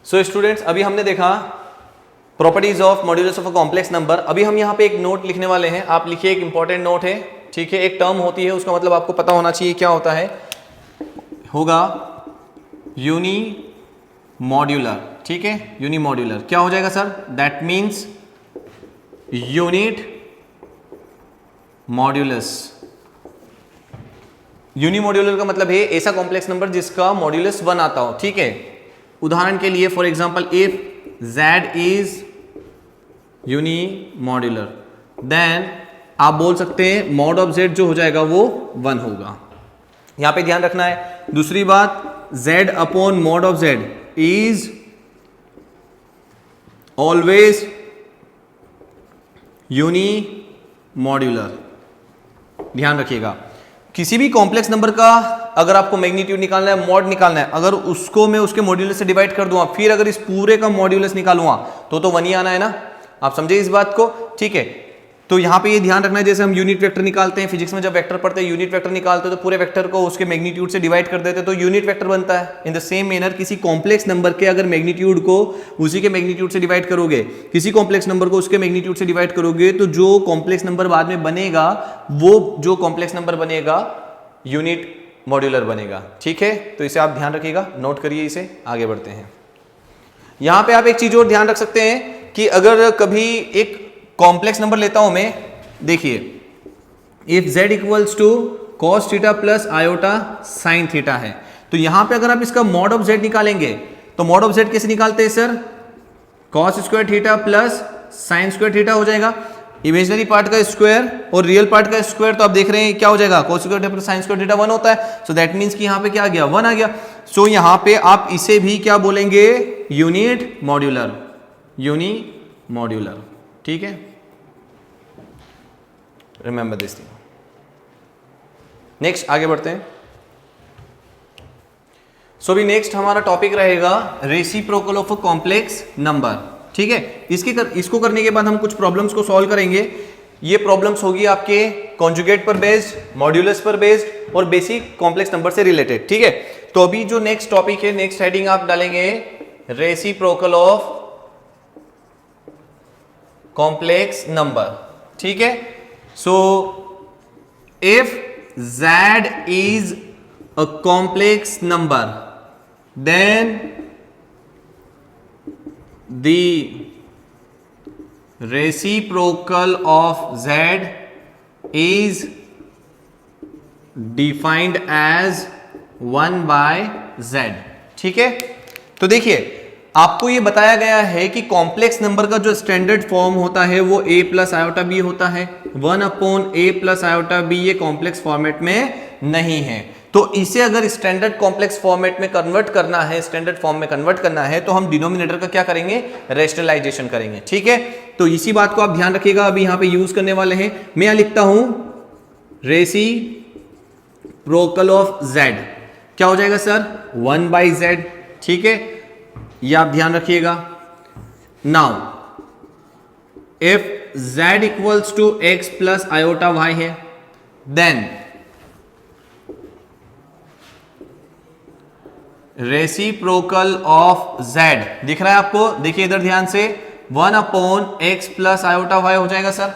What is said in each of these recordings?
So students, अभी हमने देखा properties of modulus of a complex number. अभी हम यहाँ पे एक नोट लिखने वाले हैं। आप लिखिए, एक इंपॉर्टेंट नोट है, ठीक है। एक टर्म होती है, उसका मतलब आपको पता होना चाहिए क्या होता है। होगा यूनी मॉड्यूलर, ठीक है। यूनी मॉड्यूलर क्या हो जाएगा sir? That means unit modulus. Unimodular का मतलब है ऐसा कॉम्प्लेक्स नंबर जिसका मॉड्यूलस 1 आता हो, ठीक है। उदाहरण के लिए for example, if z is unimodular, then आप बोल सकते हैं मॉड ऑफ z जो हो जाएगा वो 1 होगा। यहां पे ध्यान रखना है। दूसरी बात, z upon mod of z is always unimodular. ध्यान रखिएगा, किसी भी कॉम्प्लेक्स नंबर का अगर आपको मैग्नीट्यूड निकालना है, मॉड निकालना है, अगर उसको मैं उसके मॉड्यूलस से डिवाइड कर दूंगा, फिर अगर इस पूरे का मॉड्यूलस निकालूंगा तो 1 ही आना है ना। आप समझे इस बात को, ठीक है। तो यहां पे ये ध्यान रखना है, जैसे हम यूनिट वेक्टर निकालते हैं फिजिक्स में, जब वेक्टर पढ़ते हैं यूनिट वेक्टर निकालते हैं तो पूरे वेक्टर को उसके मैग्नीट्यूड से डिवाइड कर देते हैं तो यूनिट वेक्टर बनता है। इन द सेम मैनर किसी कॉम्प्लेक्स नंबर के अगर मैग्नीट्यूड को उसी के मैग्नीट्यूड से डिवाइड करोगे, किसी कॉम्प्लेक्स नंबर को उसके मैग्नीट्यूड से डिवाइड करोगे, तो जो कॉम्प्लेक्स नंबर बाद में बनेगा वो जो कॉम्प्लेक्स नंबर बनेगा यूनिट मॉड्यूलर बनेगा, ठीक है। तो इसे आप ध्यान रखिएगा, नोट करिए इसे। आगे बढ़ते हैं। यहां पे आप एक चीज और ध्यान रख सकते हैं कि अगर कभी एक कॉम्प्लेक्स नंबर लेता हूं मैं, देखिए, if z equals to cos theta plus iota sine theta है, तो यहां पे अगर आप इसका मॉड ऑफ z निकालेंगे तो मॉड ऑफ z कैसे निकालते हैं sir? cos square theta plus sign square theta हो जाएगा। इमेजिनरी पार्ट का स्क्वायर और रियल पार्ट का स्क्वायर, तो आप देख रहे हैं क्या हो जाएगा, cos square theta plus sign square theta 1 होता है। सो दैट मींस कि यहां पे क्या आ गया, 1 आ गया। सो यहां पे आप इसे भी क्या बोलेंगे, यूनिट मॉड्यूलर, यूनी मॉड्यूलर, ठीक है। Remember this thing. नेक्स्ट आगे बढ़ते हैं। सो भी नेक्स्ट हमारा टॉपिक रहेगा reciprocal of a complex number, ठीक है। इसको करने के बाद हम कुछ प्रॉब्लम्स को सॉल्व करेंगे। ये प्रॉब्लम्स होगी आपके कॉन्जुगेट पर बेस्ड, मॉड्यूलस पर बेस्ड और बेसिक कॉम्प्लेक्स नंबर से रिलेटेड, ठीक है। तो अभी जो नेक्स्ट टॉपिक है, नेक्स्ट हेडिंग आप डालेंगे रेसिप्रोकल ऑफ कॉम्प्लेक्स नंबर, ठीक है। So if z is a complex number, then the reciprocal of z is defined as 1 by z, ठीक है। तो देखिए, आपको ये बताया गया है कि कॉम्प्लेक्स नंबर का जो स्टैंडर्ड फॉर्म होता है वो a प्लस आयोटा b होता है। 1 upon a plus iota b ये कॉम्प्लेक्स फॉर्मेट में नहीं है। तो इसे अगर स्टैंडर्ड कॉम्प्लेक्स फॉर्मेट में कन्वर्ट करना है, स्टैंडर्ड फॉर्म में कन्वर्ट करना है, तो हम डिनोमिनेटर का क्या करेंगे, रेशनलाइजेशन करेंगे, ठीक है। तो इसी बात को आप ध्यान रखिएगा, अभी यहां पे यूज करने वाले हैं। मैं यहां लिखता हूं रेसिप्रोकल ऑफ z, क्या हो जाएगा सर, 1 बाई z, ठीक है। ये आप ध्यान रखिएगा। Now if z equals to x plus iota y है, देन रेसिप्रोकल ऑफ z दिख रहा है आपको, देखिए इधर ध्यान से, 1 upon x plus iota y हो जाएगा sir.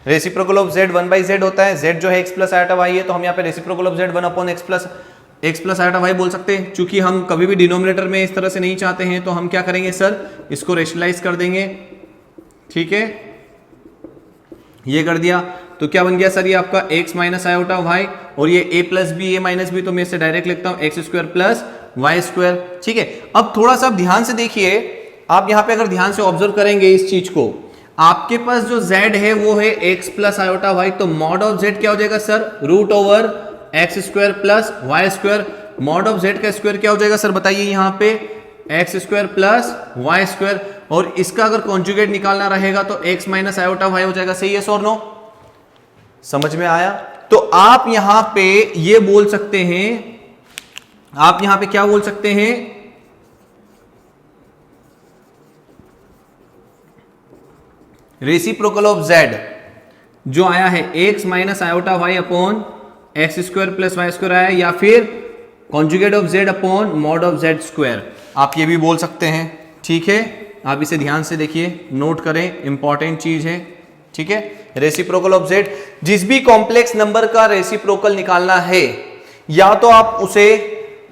Reciprocal of z 1 by z होता है, z जो है x प्लस आयोटा y है, तो हम यहाँ पे reciprocal of z 1 upon x plus iota y बोल सकते हैं। चूंकि हम कभी भी डिनोमिनेटर में इस तरह से नहीं चाहते हैं, तो हम क्या करेंगे सर, इसको रेशनलाइज कर देंगे, ठीक है। ये कर दिया तो क्या बन गया सर, ये आपका x माइनस आयोटा y, और ये a plus B, a minus B, तो मैं इसे डायरेक्ट लिखता हूं x square plus y square, ठीक है। अब थोड़ा सा ध्यान से देखिए, आप यहां पे अगर ध्यान से ऑब्जर्व करेंगे इस चीज को, आपके पास जो z है वो है x प्लस आयोटा y, तो मॉड ऑफ z क्या हो जाएगा sir, root over x square plus y square. Mod of z का स्क्वायर क्या हो जाएगा सर, बताइए यहां पे, x square plus y square, और इसका अगर कॉन्जुगेट निकालना रहेगा तो x माइनस आयोटा y हो जाएगा। सही है और नो, समझ में आया। तो आप यहां पे ये बोल सकते हैं, आप यहां पे क्या बोल सकते हैं, रेसिप्रोकल ऑफ z जो आया है x minus iota y upon x square plus y square आया, या फिर conjugate of z upon mod of z square. आप ये भी बोल सकते हैं, ठीक है। आप इसे ध्यान से देखिए, नोट करें, इंपॉर्टेंट चीज है, ठीक है। रेसिप्रोकल ऑफ जेड, जिस भी कॉम्प्लेक्स नंबर का रेसिप्रोकल निकालना है, या तो आप उसे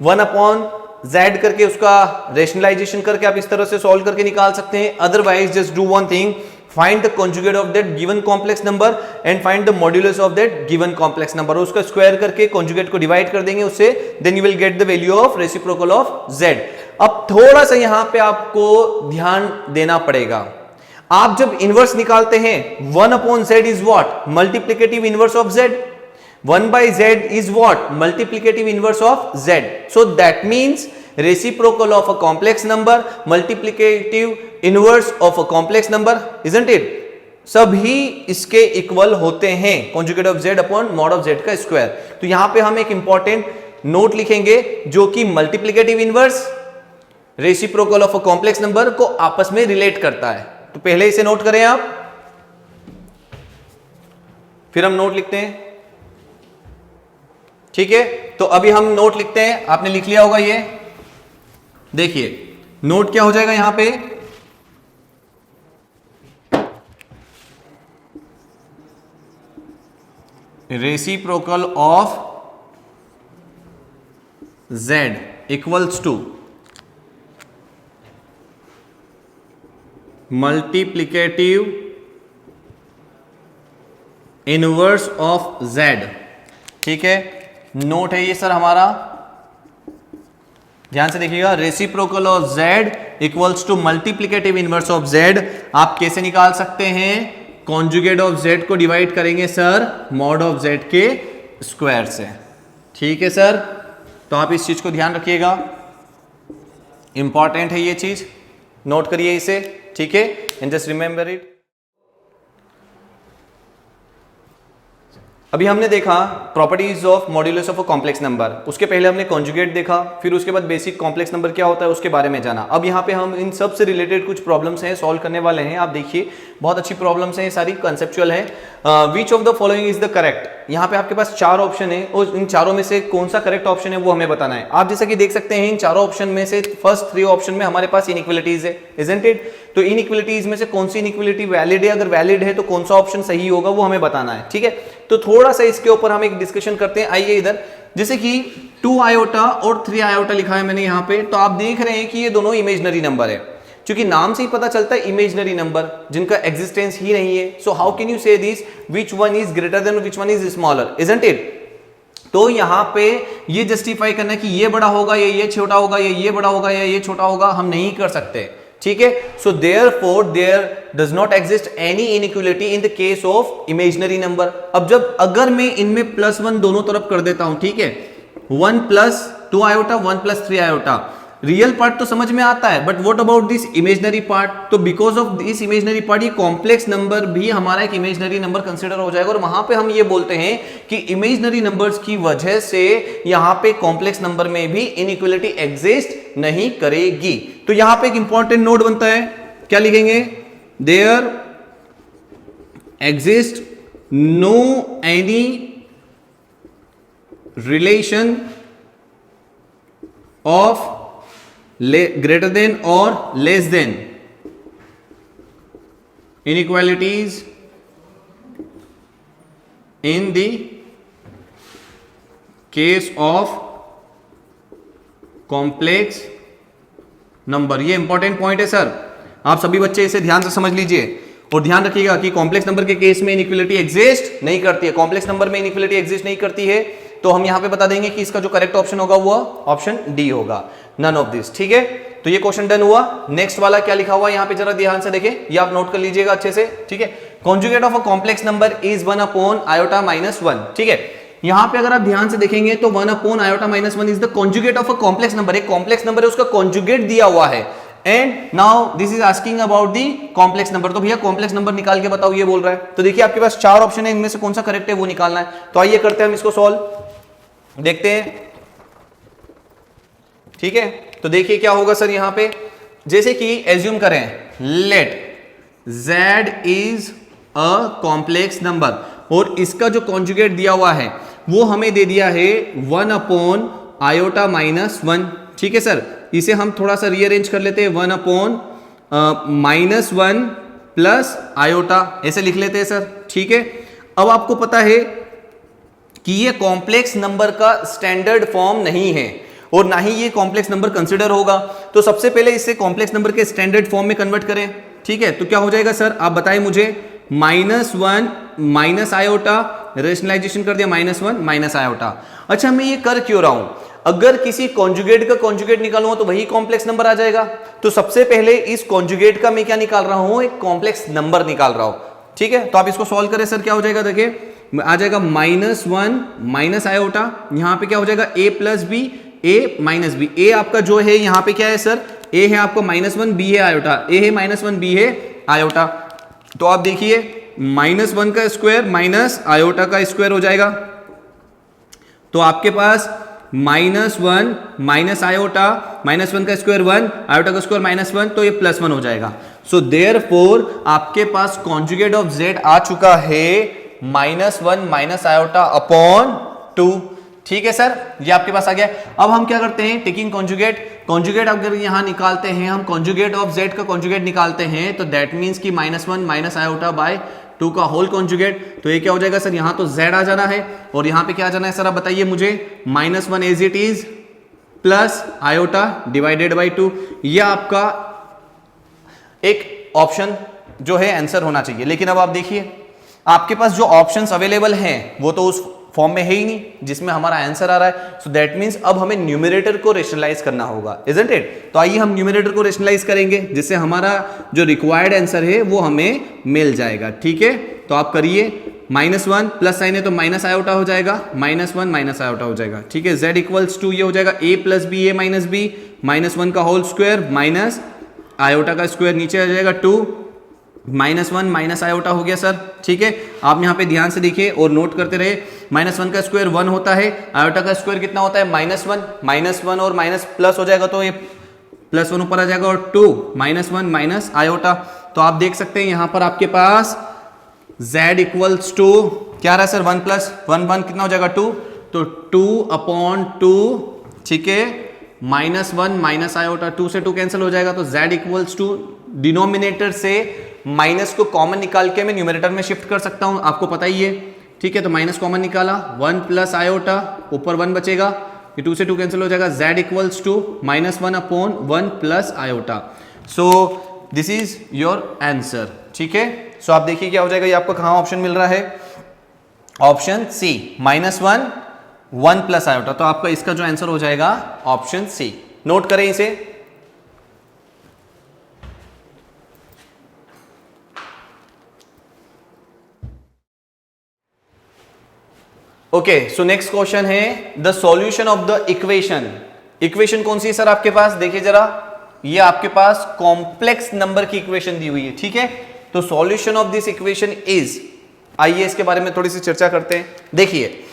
1/z करके उसका रेशनलाइजेशन करके आप इस तरह से सॉल्व करके निकाल सकते हैं। Otherwise just do one thing, find the conjugate of that given complex number and find the modulus of that given complex number, उसका स्क्वायर करके conjugate को डिवाइड कर देंगे उससे, then you will get the value of reciprocal of z। अब थोड़ा सा यहां पे आपको ध्यान देना पड़ेगा, आप जब इनवर्स निकालते हैं 1/z is what? Multiplicative inverse of z। 1/z is what? Multiplicative inverse of z। So that means reciprocal of a complex number, multiplicative inverse of a complex number, isn't it? सभी इसके equal होते हैं, conjugate of z upon mod of z का square. तो यहां पे हम एक इंपॉर्टेंट नोट लिखेंगे जो कि multiplicative inverse reciprocal of a complex number को आपस में रिलेट करता है। तो पहले इसे नोट करें आप, फिर हम नोट लिखते हैं, ठीक है। तो अभी हम नोट लिखते हैं, आपने लिख लिया होगा ये, देखिए नोट क्या हो जाएगा यहां पे, reciprocal of z equals to multiplicative inverse of z, ठीक है। नोट है ये सर हमारा, ध्यान से देखिएगा, reciprocal of z equals to multiplicative inverse of z। आप कैसे निकाल सकते हैं, कॉन्जुगेट ऑफ z को डिवाइड करेंगे सर मॉड ऑफ z के स्क्वायर से, ठीक है सर। तो आप इस चीज को ध्यान रखिएगा, इंपॉर्टेंट है ये चीज, नोट करिए इसे, ठीक है, एंड जस्ट रिमेंबर इट। अभी हमने देखा properties of modulus of a complex number, उसके पहले हमने कॉन्जुगेट देखा, फिर उसके बाद बेसिक कॉम्प्लेक्स नंबर क्या होता है उसके बारे में जाना। अब यहाँ पे हम इन सब से रिलेटेड कुछ प्रॉब्लम्स हैं सॉल्व करने वाले हैं। आप देखिए बहुत अच्छी प्रॉब्लम्स हैं, सारी कंसेप्चुअल है। Which of the following is the correct, यहाँ पे आपके पास 4 ऑप्शन है और इन चारों में से कौन सा करेक्ट ऑप्शन है वो हमें बताना है। आप जैसा कि देख सकते हैं इन चारों ऑप्शन में से फर्स्ट 3 ऑप्शन में हमारे पास इनइक्वालिटीज है, इजंट इट। तो इनइक्वालिटीज में से कौन सी इनइक्वालिटी वैलिड है, अगर वैलिड है तो कौन सा ऑप्शन सही होगा वो हमें बताना है, ठीक है। तो थोड़ा सा इसके ऊपर हम एक डिस्कशन करते हैं। आइए इधर, जैसे कि 2 आयोटा और 3 आयोटा लिखा है मैंने यहाँ पे, तो आप देख रहे हैं कि ये दोनों इमेजिनरी नंबर है, क्योंकि नाम से ही पता चलता है इमेजिनरी नंबर जिनका एग्जिस्टेंस ही नहीं है। So how can you say this which one is greater than which one is smaller, isn't it. तो यहाँ पे ये जस्टिफाई करना कि ये बड़ा होगा या ये छोटा होगा या ये बड़ा होगा या ये छोटा होगा, हम नहीं कर सकते, ठीक है। So therefore there does not exist any inequality in the case of imaginary number. अब जब अगर मैं इनमें +1 दोनों तरफ कर देता हूं, ठीक है, 1 + 2 आयोटा 1 + 3 आयोटा, रियल पार्ट तो समझ में आता है, but what about this imaginary part. तो because of this imaginary part ये कॉम्प्लेक्स नंबर भी हमारा एक इमेजिनरी नंबर कंसिडर हो जाएगा, और वहां पे हम ये बोलते हैं कि इमेजिनरी नंबर्स की वजह से यहां पे कॉम्प्लेक्स नंबर में भी इनइक्वालिटी एग्जिस्ट नहीं करेगी। तो यहां पे एक इंपॉर्टेंट नोट बनता है, क्या लिखेंगे, there exist no any relation of greater than or less than inequalities in the case of complex number। ये इंपॉर्टेंट पॉइंट है सर, आप सभी बच्चे इसे ध्यान से समझ लीजिए और ध्यान रखिएगा कि कॉम्प्लेक्स नंबर के केस में इनइक्वालिटी एग्जिस्ट नहीं करती है। कॉम्प्लेक्स नंबर में इनइक्वालिटी एग्जिस्ट नहीं करती है, तो हम यहां पे बता देंगे कि इसका जो करेक्ट ऑप्शन होगा वो ऑप्शन डी होगा, नन ऑफ दिस, ठीक है। तो ये क्वेश्चन डन हुआ। नेक्स्ट वाला क्या लिखा हुआ यहां पे जरा ध्यान से देखें, ये आप नोट कर लीजिएगा अच्छे से, ठीक है। Conjugate of a complex number is 1 / iota -1, ठीक है। यहां पे अगर आप ध्यान से देखेंगे तो 1 / iota -1 is the conjugate of a complex number. एक कॉम्प्लेक्स नंबर है, उसका कॉन्जुगेट दिया हुआ है, and now this is asking about the complex number. तो भैया कॉम्प्लेक्स नंबर निकाल के बताओ, ये बोल रहा है। तो देखिए आपके पास 4 ऑप्शन है, इनमें से कौन सा करेक्ट है वो निकालना है। तो आइए करते हैं हम इसको सॉल्व, देखते हैं, ठीक है। तो देखिए क्या होगा सर यहां पे, जैसे कि एज्यूम करें let z is a complex number, और इसका जो कॉन्जुगेट दिया हुआ है वो हमें दे दिया है 1 / आयोटा -1, ठीक है सर। इसे हम थोड़ा सा रीअरेंज कर लेते हैं, 1 अपॉन -1 प्लस आयोटा ऐसे लिख लेते हैं सर, ठीक है। अब आपको पता है कि ये कॉम्प्लेक्स नंबर का स्टैंडर्ड फॉर्म नहीं है और ना ही ये कॉम्प्लेक्स नंबर कंसिडर होगा, तो सबसे पहले इसे कॉम्प्लेक्स नंबर के स्टैंडर्ड फॉर्म में कन्वर्ट करें, ठीक है। तो क्या हो जाएगा सर, आप बताइए मुझे, -1 माइनस आयोटा, रेशनलाइजेशन कर दिया, -1 माइनस आयोटा। अच्छा, मैं ये कर क्यों रहा हूं, अगर किसी कॉन्जुगेट का कॉन्जुगेट निकालूंगा तो वही कॉम्प्लेक्स नंबर आ जाएगा, तो सबसे पहले इस कॉन्जुगेट का मैं क्या निकाल रहा हूं, एक कॉम्प्लेक्स नंबर निकाल रहा हूं, ठीक है। तो आप इसको सॉल्व करें सर, क्या हो जाएगा, देखिए आ जाएगा -1 माइनस आयोटा, यहां पे क्या हो जाएगा a plus B, a minus B. ए आपका जो है यहाँ पे क्या है सर, a है आपको -1, b है आयोटा, a है -1, b है आयोटा। तो आप देखिए -1 का स्क्वायर माइनस आयोटा का स्क्वायर हो जाएगा, तो आपके पास -1 माइनस आयोटा, -1 का स्क्वायर 1, आयोटा का स्क्वायर -1, तो ये +1 हो जाएगा। सो देयरफॉर आपके पास कॉन्जुगेट ऑफ z आ चुका है -1 माइनस आयोटा अपॉन 2, ठीक है सर, ये आपके पास आ गया। अब हम क्या करते हैं, टेकिंग कॉन्जुगेट अगर यहां निकालते हैं हम, कॉन्जुगेट ऑफ z का कॉन्जुगेट निकालते हैं, तो दैट मींस कि -1 माइनस आयोटा बाय 2 का होल कॉन्जुगेट, तो ये क्या हो जाएगा सर, यहां तो z आ जाना है और यहां पे क्या आ जाना है सर, आप बताइए मुझे, -1 as it is plus iota divided by 2, ये आपका एक ऑप्शन जो है आंसर होना चाहिए। लेकिन अब आप देखिए आपके पास जो ऑप्शंस अवेलेबल हैं वो तो उस फॉर्म में है ही नहीं जिसमें हमारा आंसर आ रहा है, सो दैट मींस अब हमें न्यूमरेटर को रेशनलाइज करना होगा, इजंट इट। तो आइए हम न्यूमरेटर को रेशनलाइज करेंगे जिससे हमारा जो रिक्वायर्ड आंसर है वो हमें मिल जाएगा, ठीक है। तो आप करिए, -1 प्लस साइन है तो माइनस आयोटा हो जाएगा, -1 माइनस आयोटा हो जाएगा, ठीक है। z इक्वल्स टू ये हो जाएगा a plus B, a minus b, -1 का होल स्क्वायर माइनस आयोटा का स्क्वायर, नीचे आ जाएगा 2, -1 माइनस आयोटा हो गया सर, ठीक है। आप यहाँ पे ध्यान से देखिए और नोट करते रहे, -1 का स्क्वायर 1 होता है, आयोटा का स्क्वायर कितना होता है, -1 और माइनस प्लस हो जाएगा तो ये +1 ऊपर आ जाएगा और 2 -1 माइनस आयोटा। तो आप देख सकते हैं यहाँ पर आपके पास z इक्वल्स टू क्या रहा है सर, 1 प्लस 1 कितना हो जाएगा 2, तो 2/2, ठीक है, -1 माइनस आयोटा, 2 से 2 कैंसिल हो जाएगा, तो z इक्वल्स टू डिनोमिनेटर से माइनस को कॉमन निकाल के मैं न्यूमरेटर में शिफ्ट कर सकता हूं, आपको पता ही है, ठीक है। तो माइनस कॉमन निकाला, 1 प्लस आयोटा, ऊपर 1 बचेगा, ये 2 से 2 कैंसिल हो जाएगा, z equals to -1 upon 1 plus iota. So this is your answer, ठीक है। सो आप देखिए क्या हो जाएगा, ये आपको कहां ऑप्शन मिल रहा है, ऑप्शन सी, -1 1 प्लस आयोटा, तो आपका इसका जो आंसर हो जाएगा ऑप्शन सी। नोट करें इसे, ओके। सो नेक्स्ट क्वेश्चन है the solution of the equation. Equation कौन सी है सर आपके पास, देखिए जरा, ये आपके पास कॉम्प्लेक्स नंबर की इक्वेशन दी हुई है, ठीक है। तो solution of this equation is, आइए इसके बारे में थोड़ी सी चर्चा करते हैं। देखिए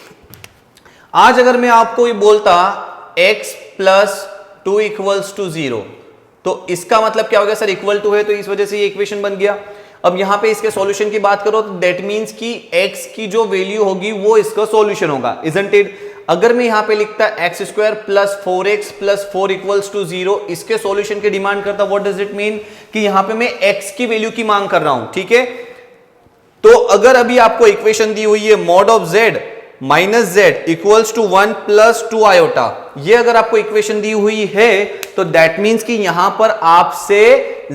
आज अगर मैं आपको ये बोलता x प्लस 2 इक्वल्स टू 0, तो इसका मतलब क्या हो गया सर, इक्वल टू है तो इस वजह से ये इक्वेशन बन गया। अब यहां पे इसके सॉल्यूशन की बात करो तो दैट मींस कि x की जो वैल्यू होगी वो इसका सॉल्यूशन होगा, इजंट इट। अगर मैं यहां पे लिखता x² plus 4x plus 4 equals to 0, इसके सॉल्यूशन की डिमांड करता, व्हाट डज इट मीन कि यहां पे मैं x की वैल्यू की मांग कर रहा हूं, ठीक है। तो अगर अभी आपको इक्वेशन दी हुई है mod of z minus z equals to 1 plus 2 iota, ये अगर आपको इक्वेशन दी हुई है तो दैट मींस कि यहां पर आपसे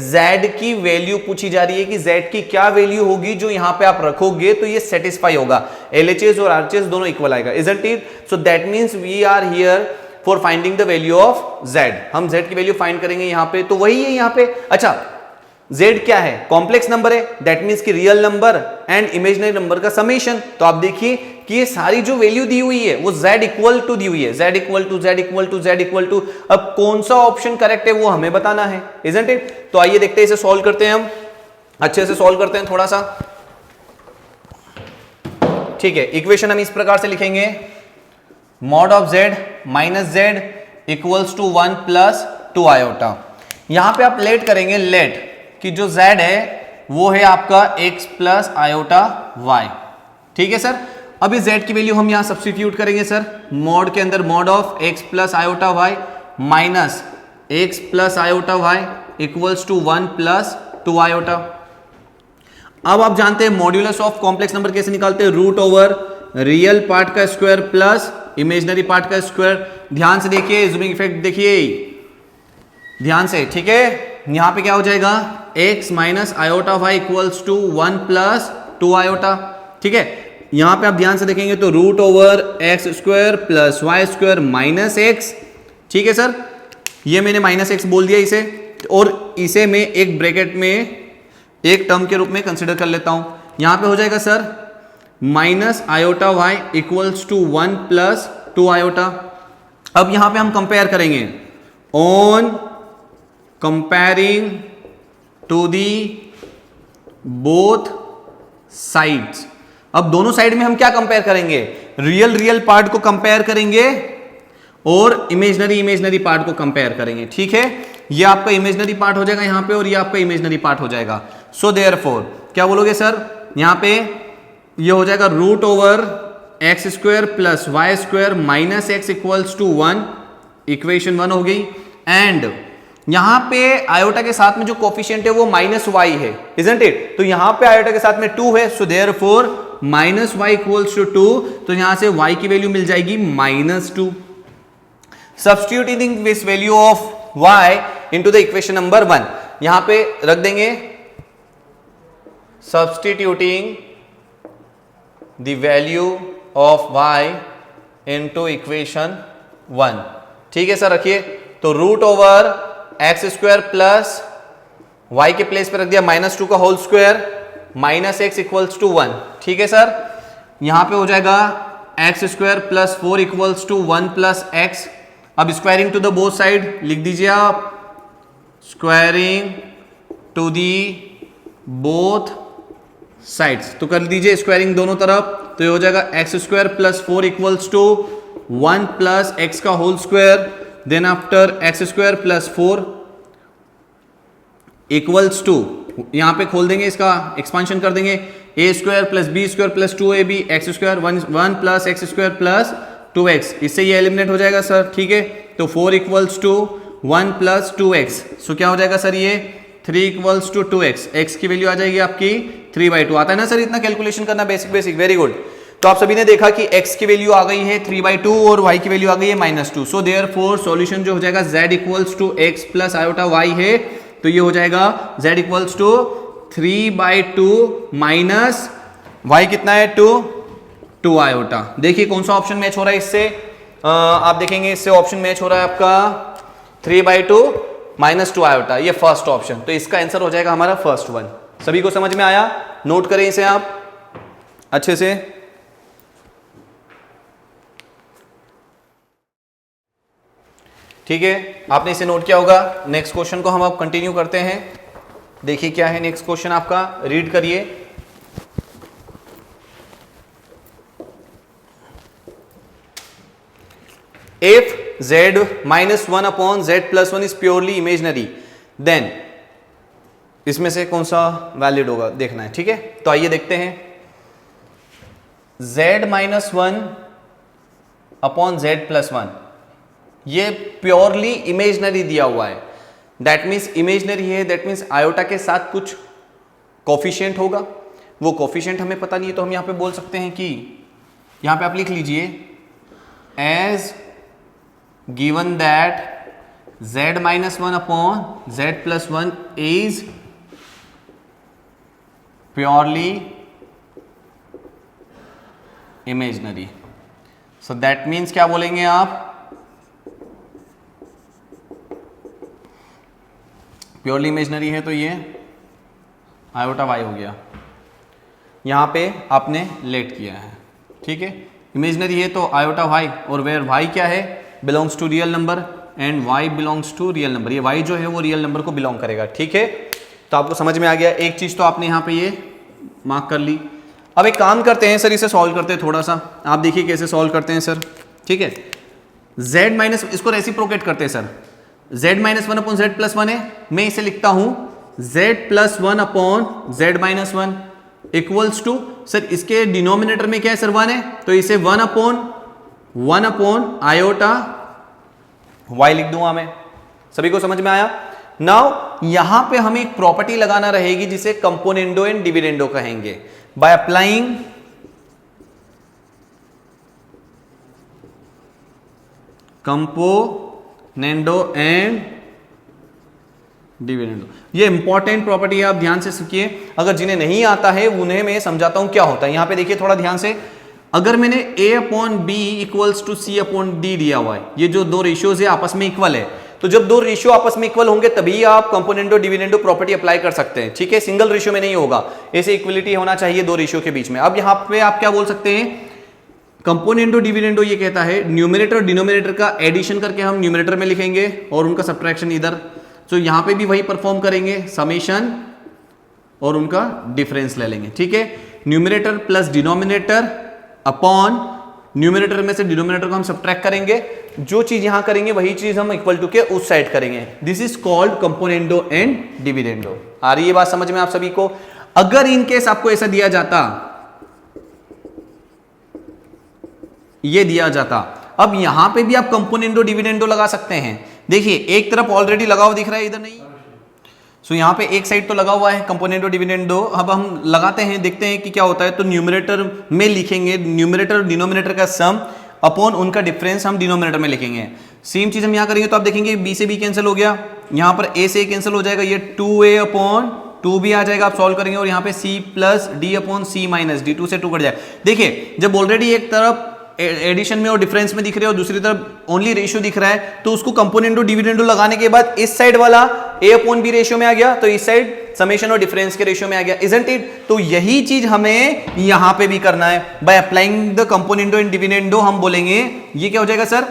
z की वैल्यू पूछी जा रही है कि z की क्या वैल्यू होगी जो यहां पे आप रखोगे तो ये सेटिस्फाई होगा, LHS और RHS दोनों इक्वल आएगा, isn't it. So that means we are here for finding the value of z। हम z की वैल्यू फाइंड करेंगे यहां पे, तो वही है यहां पे। अच्छा z क्या है, कॉम्प्लेक्स नंबर है, दैट मींस कि real number and imaginary number का समेशन। तो आप देखिए कि ये सारी जो वैल्यू दी हुई है वो z इक्वल टू दी हुई है, z equal to z equal to z equal to. अब कौन सा ऑप्शन करेक्ट है वो हमें बताना है, इजंट इट। तो आइए देखते हैं, इसे सॉल्व करते हैं, हम अच्छे से सॉल्व करते हैं थोड़ा सा, ठीक है। इक्वेशन हम इस प्रकार से लिखेंगे, mod of z minus z equals to 1 plus 2 iota. यहां पे आप लेट करेंगे, लेट कि जो z है वो है आपका x प्लस आयोटा y, ठीक है सर। अब इस z की वैल्यू हम यहां सब्स्टिट्यूट करेंगे सर, मॉड के अंदर mod of x plus iota y minus x plus iota y equals to 1 plus 2 iota. अब आप जानते हैं मॉड्यूलस ऑफ कॉम्प्लेक्स नंबर कैसे निकालते हैं, रूट ओवर रियल पार्ट का स्क्वायर प्लस इमेजिनरी पार्ट का स्क्वायर। ध्यान से देखिए, जूमिंग इफेक्ट देखिए ध्यान से, ठीक है। यहां पे क्या हो जाएगा, x minus iota y equals to 1 plus 2 iota, ठीक है। यहां पे आप ध्यान से देखेंगे तो root over x square plus y square minus x, ठीक है सर। ये मैंने माइनस एक्स बोल दिया इसे, और इसे मैं एक ब्रैकेट में एक टर्म के रूप में कंसिडर कर लेता हूं। यहां पे हो जाएगा sir minus iota y equals to 1 plus 2 iota. अब यहां पे हम कंपेयर करेंगे, on comparing to the both sides. अब दोनों साइड में हम क्या कंपेयर करेंगे, रियल पार्ट को कंपेयर करेंगे और इमेजनरी पार्ट को कंपेयर करेंगे, ठीक है। ये आपका इमेजनरी पार्ट हो जाएगा यहां पे, और ये आपका इमेजनरी पार्ट हो जाएगा। सो देयरफॉर क्या बोलोगे सर, यहां पे ये हो जाएगा root over x square plus y square minus x equals to 1, equation 1 हो गई। एंड यहां पे आयोटा के साथ में जो कोफिशिएंट है वो माइनस वाई है, इजंट इट। तो यहां पे आयोटा के साथ में 2 है, so therefore minus y equals to 2, तो यहां से y की वैल्यू मिल जाएगी -2। Substituting this value of y into the equation number 1, यहां पे रख देंगे substituting the value of y into equation 1, ठीक है सर। रखिए, तो root over x square plus y के प्लेस पे रख दिया -2 का whole square minus x equals to 1, ठीक है सर। यहां पे हो जाएगा x square plus 4 equals to 1 plus x. अब squaring to the both side लिख दीजिए आप, squaring to the both sides, तो कर दीजिए स्क्वायरिंग दोनों तरफ। तो ये हो जाएगा x square plus 4 equals to 1 plus x का whole square, then after x square plus 4 equals to, यहां पे खोल देंगे, इसका एक्सपांशन कर देंगे, A square plus B square plus 2ab x square 1 plus x square plus 2x, इससे ये एलिमिनेट हो जाएगा सर, ठीक है। तो 4 इक्वल्स टू 1 प्लस 2x, सो क्या हो जाएगा सर, ये 3 इक्वल्स टू 2x, x की वैल्यू आ जाएगी आपकी 3/2। आता है ना सर इतना कैलकुलेशन करना, बेसिक, वेरी गुड। तो आप सभी ने देखा कि x की वैल्यू आ गई है 3/2 और y की वैल्यू आ गई है -2। सो देयरफॉर सॉल्यूशन जो हो जाएगा z equals to x plus iota y है, तो ये हो जाएगा z equals to 3/2 minus y कितना है 2 आयोटा। देखिए कौन सा ऑप्शन मैच हो रहा है इससे, आप देखेंगे इससे ऑप्शन मैच हो रहा है आपका 3/2 -2 आयोटा, ये फर्स्ट ऑप्शन। तो इसका आंसर हो जाएगा हमारा फर्स्ट वन। सभी को समझ में आया, नोट करें इसे आप अच्छे से। ठीक है, आपने इसे नोट किया होगा। नेक्स्ट क्वेश्चन को हम अब कंटिन्यू करते हैं। देखिए क्या है नेक्स्ट क्वेश्चन आपका, रीड करिए। If z minus 1 upon z plus 1 is purely imaginary, then इसमें से कौन सा वैलिड होगा देखना है, ठीक है। तो आइए देखते हैं, z minus 1 upon z plus 1 ये प्योरली इमेजनरी दिया हुआ है। दैट मीन्स इमेजनरी है, दैट मीन्स आयोटा के साथ कुछ कोफिशिएंट होगा। वो कोफिशिएंट हमें पता नहीं है, तो हम यहां पे बोल सकते हैं कि यहां पे आप लिख लीजिए as given that z minus 1 upon z plus 1 is purely imaginary. So that means क्या बोलेंगे आप, प्योरली इमेजनरी है तो ये आयोटा y हो गया, यहां पे आपने लेट किया है, ठीक है। इमेजनरी है तो आयोटा y, और वेयर y क्या है, belongs to real number and y belongs to real number. ये y जो है वो रियल नंबर को बिलोंग करेगा, ठीक है। तो आपको समझ में आ गया, एक चीज तो आपने यहाँ पे ये मार्क कर ली। अब एक काम करते हैं सर, इसे सॉल्व करते हैं थोड़ा सा, आप देखिए कैसे सॉल्व करते हैं सर, ठीक है। z माइनस, इसको रेसिप्रोकेट करते हैं sir, z minus 1 upon z plus 1 है, मैं इसे लिखता हूं z plus 1 upon z minus 1 equals to, sir इसके डिनोमिनेटर में क्या है सर 1 है, तो इसे 1 अपॉन आयोटा y लिख दूंगा मैं, सभी को समझ में आया? नाउ यहां पे हमें एक प्रॉपर्टी लगाना रहेगी जिसे कंपोनेंडो एंड डिविडेंडो कहेंगे। By applying componendo and dividendo, ये इंपॉर्टेंट प्रॉपर्टी है, आप ध्यान से सीखिए। अगर जिन्हें नहीं आता है उन्हें मैं समझाता हूं क्या होता है। यहां पे देखिए थोड़ा ध्यान से, अगर मैंने a upon b equals to c upon d दिया हुआ है, ये जो दो रेशियोज है आपस में इक्वल है, तो जब दो रेशियो आपस में इक्वल होंगे तभी आप कंपोनेंडो डिविडेंडो प्रॉपर्टी अप्लाई कर सकते हैं, ठीक है। सिंगल रेशियो में नहीं होगा, ऐसे इक्वलिटी होना चाहिए दो रेशियो के बीच में। अब यहां पे आप क्या बोल सकते हैं, कंपोनेंडो डिविडेंडो ये कहता है न्यूमरेटर और डिनोमिनेटर का एडिशन करके हम न्यूमरेटर में लिखेंगे और उनका सब्ट्रैक्शन इधर, तो यहां पे भी वही परफॉर्म करेंगे, समेशन और उनका डिफरेंस ले लेंगे, ठीक है। Numerator plus denominator upon numerator में से डिनोमिनेटर को हम सब्ट्रैक्ट करेंगे, जो चीज यहां करेंगे वही चीज हम इक्वल टू के उस साइड करेंगे। This is called componendo and dividendo. आ रही है बात समझ में आप सभी को? अगर इन केस आपको ऐसा दिया जाता, ये दिया जाता, अब यहां पे भी आप कंपोनेंडो डिविडेंडो लगा सकते हैं। देखिए एक तरफ ऑलरेडी लगा हुआ दिख रहा है, इधर नहीं, सो यहां पे एक साइड तो लगा हुआ है कंपोनेंडो डिविडेंडो। अब हम लगाते हैं, देखते हैं कि क्या होता है। तो न्यूमरेटर में लिखेंगे न्यूमरेटर और डिनोमिनेटर का सम अपॉन उनका डिफरेंस हम डिनोमिनेटर में लिखेंगे। सेम चीज हम यहां करेंगे तो आप देखेंगे बी से बी कैंसिल हो गया, यहां पर ए से कैंसिल हो जाएगा, ये 2a अपॉन 2b आ जाएगा, आप सॉल्व करेंगे और यहाँ पे c प्लस डी अपॉन सी माइनस डी, 2 से 2 कट जाए। देखिए जब ऑलरेडी एक तरफ एडिशन में और डिफरेंस में दिख रहे हो, दूसरी तरफ ओनली रेशियो दिख रहा है, तो उसको कंपोनेंडो डिविडेंडो लगाने के बाद इस साइड वाला a अपॉन बी रेशियो में आ गया, तो इस साइड समेशन और डिफरेंस के रेशियो में आ गया, इजंट इट? तो यही चीज हमें यहां पे भी करना है। By applying the componendo and dividendo हम बोलेंगे ये क्या हो जाएगा सर,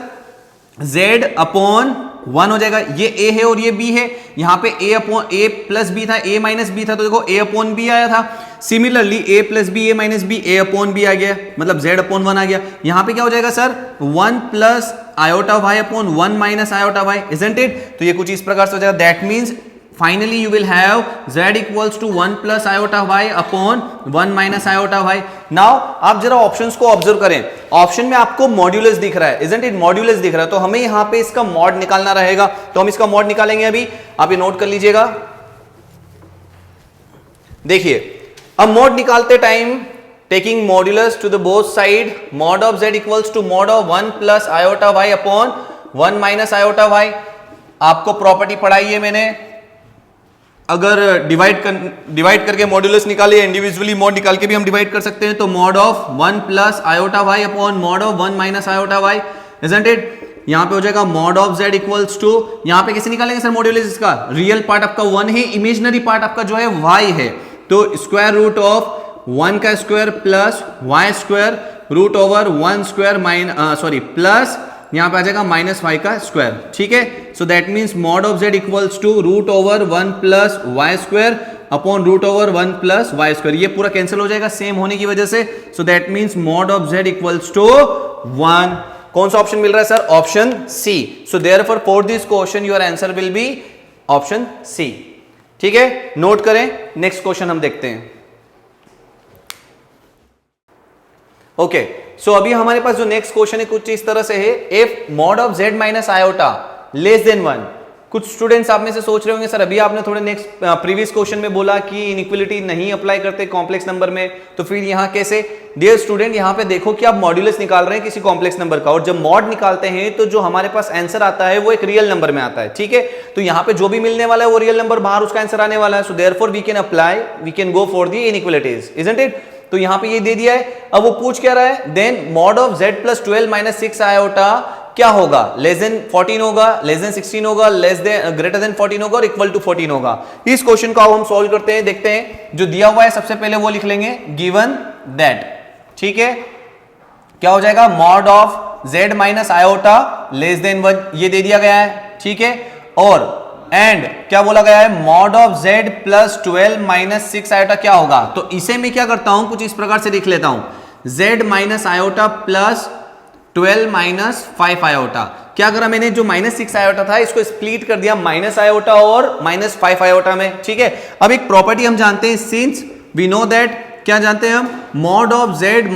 z अपॉन 1 हो जाएगा, ये a है और ये b है, यहां पे a upon a plus b था, a माइनस b था, तो देखो a अपॉन b आया था। Similarly a plus b, a minus b, a upon b आ गया, मतलब z अपॉन 1 आ गया। यहां पे क्या हो जाएगा sir, 1 plus iota y upon 1 minus iota y, isn't it? तो ये कुछ इस प्रकार से हो जाएगा। That means finally you will have z equals to 1 plus iota y upon 1 minus iota y। Now आप जरा ऑप्शंस को ऑब्जर्व करें, ऑप्शन में आपको मॉड्यूलस दिख रहा है, इजंट इट? मॉड्यूलस दिख रहा है, तो हमें यहां पे इसका मॉड निकालना रहेगा, तो हम इसका मॉड निकालेंगे। अभी आप ये नोट कर लीजिएगा। देखिए अब मॉड निकालते time taking modulus to the both side, mod of z equals to mod of 1 plus iota y upon 1 minus iota y। आपको प्रॉपर्टी पढ़ाई है मैंने, अगर डिवाइड करके मॉड्यूलस निकाले, इंडिविजुअली मॉड निकाल के भी हम डिवाइड कर सकते हैं, तो mod of 1 plus iota y upon mod of 1 minus iota y, isn't it? यहां पे हो जाएगा mod of z equals to, यहां पे कैसे निकालेंगे सर मॉड्यूलस इसका? रियल पार्ट आपका 1 है, इमेजिनरी पार्ट आपका जो है y है, तो स्क्वायर रूट ऑफ 1 का square plus y square root over 1 square plus यहां पे आ जाएगा माइनस y का स्क्वायर, ठीक है। So that means mod of z equals to root over 1 plus y square upon root over 1 plus y square, ये पूरा कैंसिल हो जाएगा सेम होने की वजह से। So that means mod of z equals to 1। कौन सा ऑप्शन मिल रहा है sir? Option c. So therefore for this question your answer will be option c, ठीक है। नोट करें, नेक्स्ट क्वेश्चन हम देखते हैं। ओके सो अभी हमारे पास जो नेक्स्ट क्वेश्चन है कुछ इस तरह से है, if mod of z minus iota less than 1। कुछ स्टूडेंट्स आप में से सोच रहे होंगे सर अभी आपने थोड़े नेक्स्ट प्रीवियस क्वेश्चन में बोला कि इनइक्वालिटी नहीं अप्लाई करते कॉम्प्लेक्स नंबर में, तो फिर यहां कैसे? डियर स्टूडेंट यहां पे देखो कि आप मॉड्यूलस निकाल रहे हैं किसी कॉम्प्लेक्स नंबर का, और जब मॉड निकालते हैं तो जो हमारे पास आंसर आता है वो एक रियल नंबर में आता है, ठीक है। तो यहां पे जो भी मिलने वाला है वो रियल नंबर, बाहर उसका आंसर आने वाला है। So therefore we can apply, we can go for the inequalities, isn't it? तो यहां पे ये दे दिया है। अब वो पूछ क्या रहा है, then mod of z plus 12 minus 6 iota क्या होगा? लेस देन 14 होगा, लेस देन 16 होगा, लेस देन ग्रेटर देन 14 होगा और इक्वल टू 14 होगा। इस क्वेश्चन को हम सॉल्व करते हैं, देखते हैं। जो दिया हुआ है सबसे पहले वो लिख लेंगे, गिवन दैट, ठीक है। क्या हो जाएगा? Mod of z minus iota less than 1, ये दे दिया गया है, ठीक है। और एंड क्या बोला गया है? Mod of z plus 12 minus 6 iota क्या होगा? तो इसे मैं क्या करता हूं, कुछ इस प्रकार से लिख लेता हूं, z minus iota plus 12 minus 5 iota. क्या करा मैंने? जो माइनस 6 आयोटा था इसको स्प्लिट कर दिया माइनस आयोटा और माइनस 5 आयोटा में, ठीक है। अब एक प्रॉपर्टी हम जानते हैं, सिंस वी नो दैट, क्या जानते हैं हम? Mod of z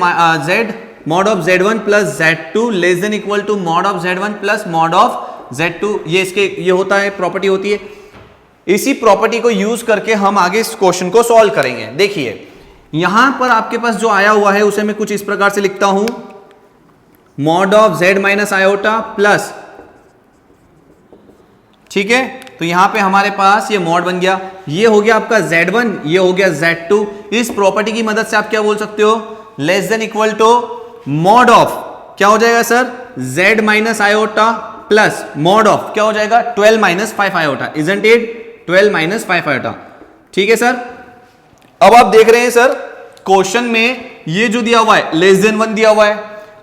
mod of z1 plus z2 less than equal to mod of z1 plus mod of Z2, ये होता है, प्रॉपर्टी होती है। इसी प्रॉपर्टी को यूज करके हम आगे इस क्वेश्चन को सॉल्व करेंगे। देखिए यहां पर आपके पास जो आया हुआ है उसे मैं कुछ इस प्रकार से लिखता हूं, mod of Z minus iota plus, ठीक है, तो यहां पे हमारे पास ये मॉड बन गया, ये हो गया आपका Z1, ये हो गया Z2। इस प्रॉपर्टी की मदद से आप क्या बोल सकते हो, less than equal to mod of, क्या हो जाएगा sir, Z minus iota plus mod of, क्या हो जाएगा, 12 minus 5 iota, isn't it, 12 minus 5 iota. ठीक है सर। अब आप देख रहे हैं सर क्वेश्चन में ये जो दिया हुआ है लेस देन 1 दिया हुआ है।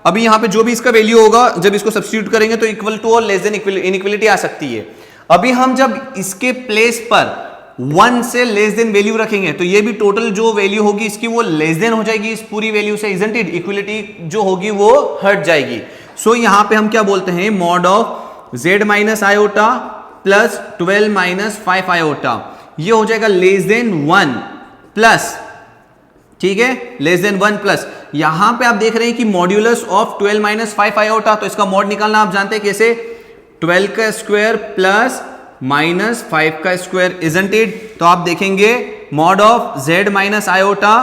अभी यहां पे जो भी इसका वैल्यू होगा जब इसको सब्स्टिट्यूट करेंगे तो इक्वल टू और लेस देन इनइक्वलिटी आ सकती है। अभी हम जब इसके प्लेस पर 1 से लेस देन वैल्यू रखेंगे तो ये भी टोटल जो वैल्यू होगी इसकी वो लेस देन हो जाएगी इस पूरी वैल्यू से, इजंट इट, इक्वलिटी जो होगी वो हट जाएगी। सो यहां पे हम क्या बोलते हैं, mod of Z minus iota plus 12 minus 5 iota, ये हो जाएगा लेस देन 1 प्लस, ठीक है, लेस देन 1 प्लस, यहां पे आप देख रहे हैं कि मॉड्यूलस ऑफ 12 माइनस 5 आयोटा, तो इसका मॉड निकालना आप जानते हैं कैसे, 12 का स्क्वायर प्लस माइनस 5 का स्क्वायर, इजंट इट। तो आप देखेंगे mod of Z minus iota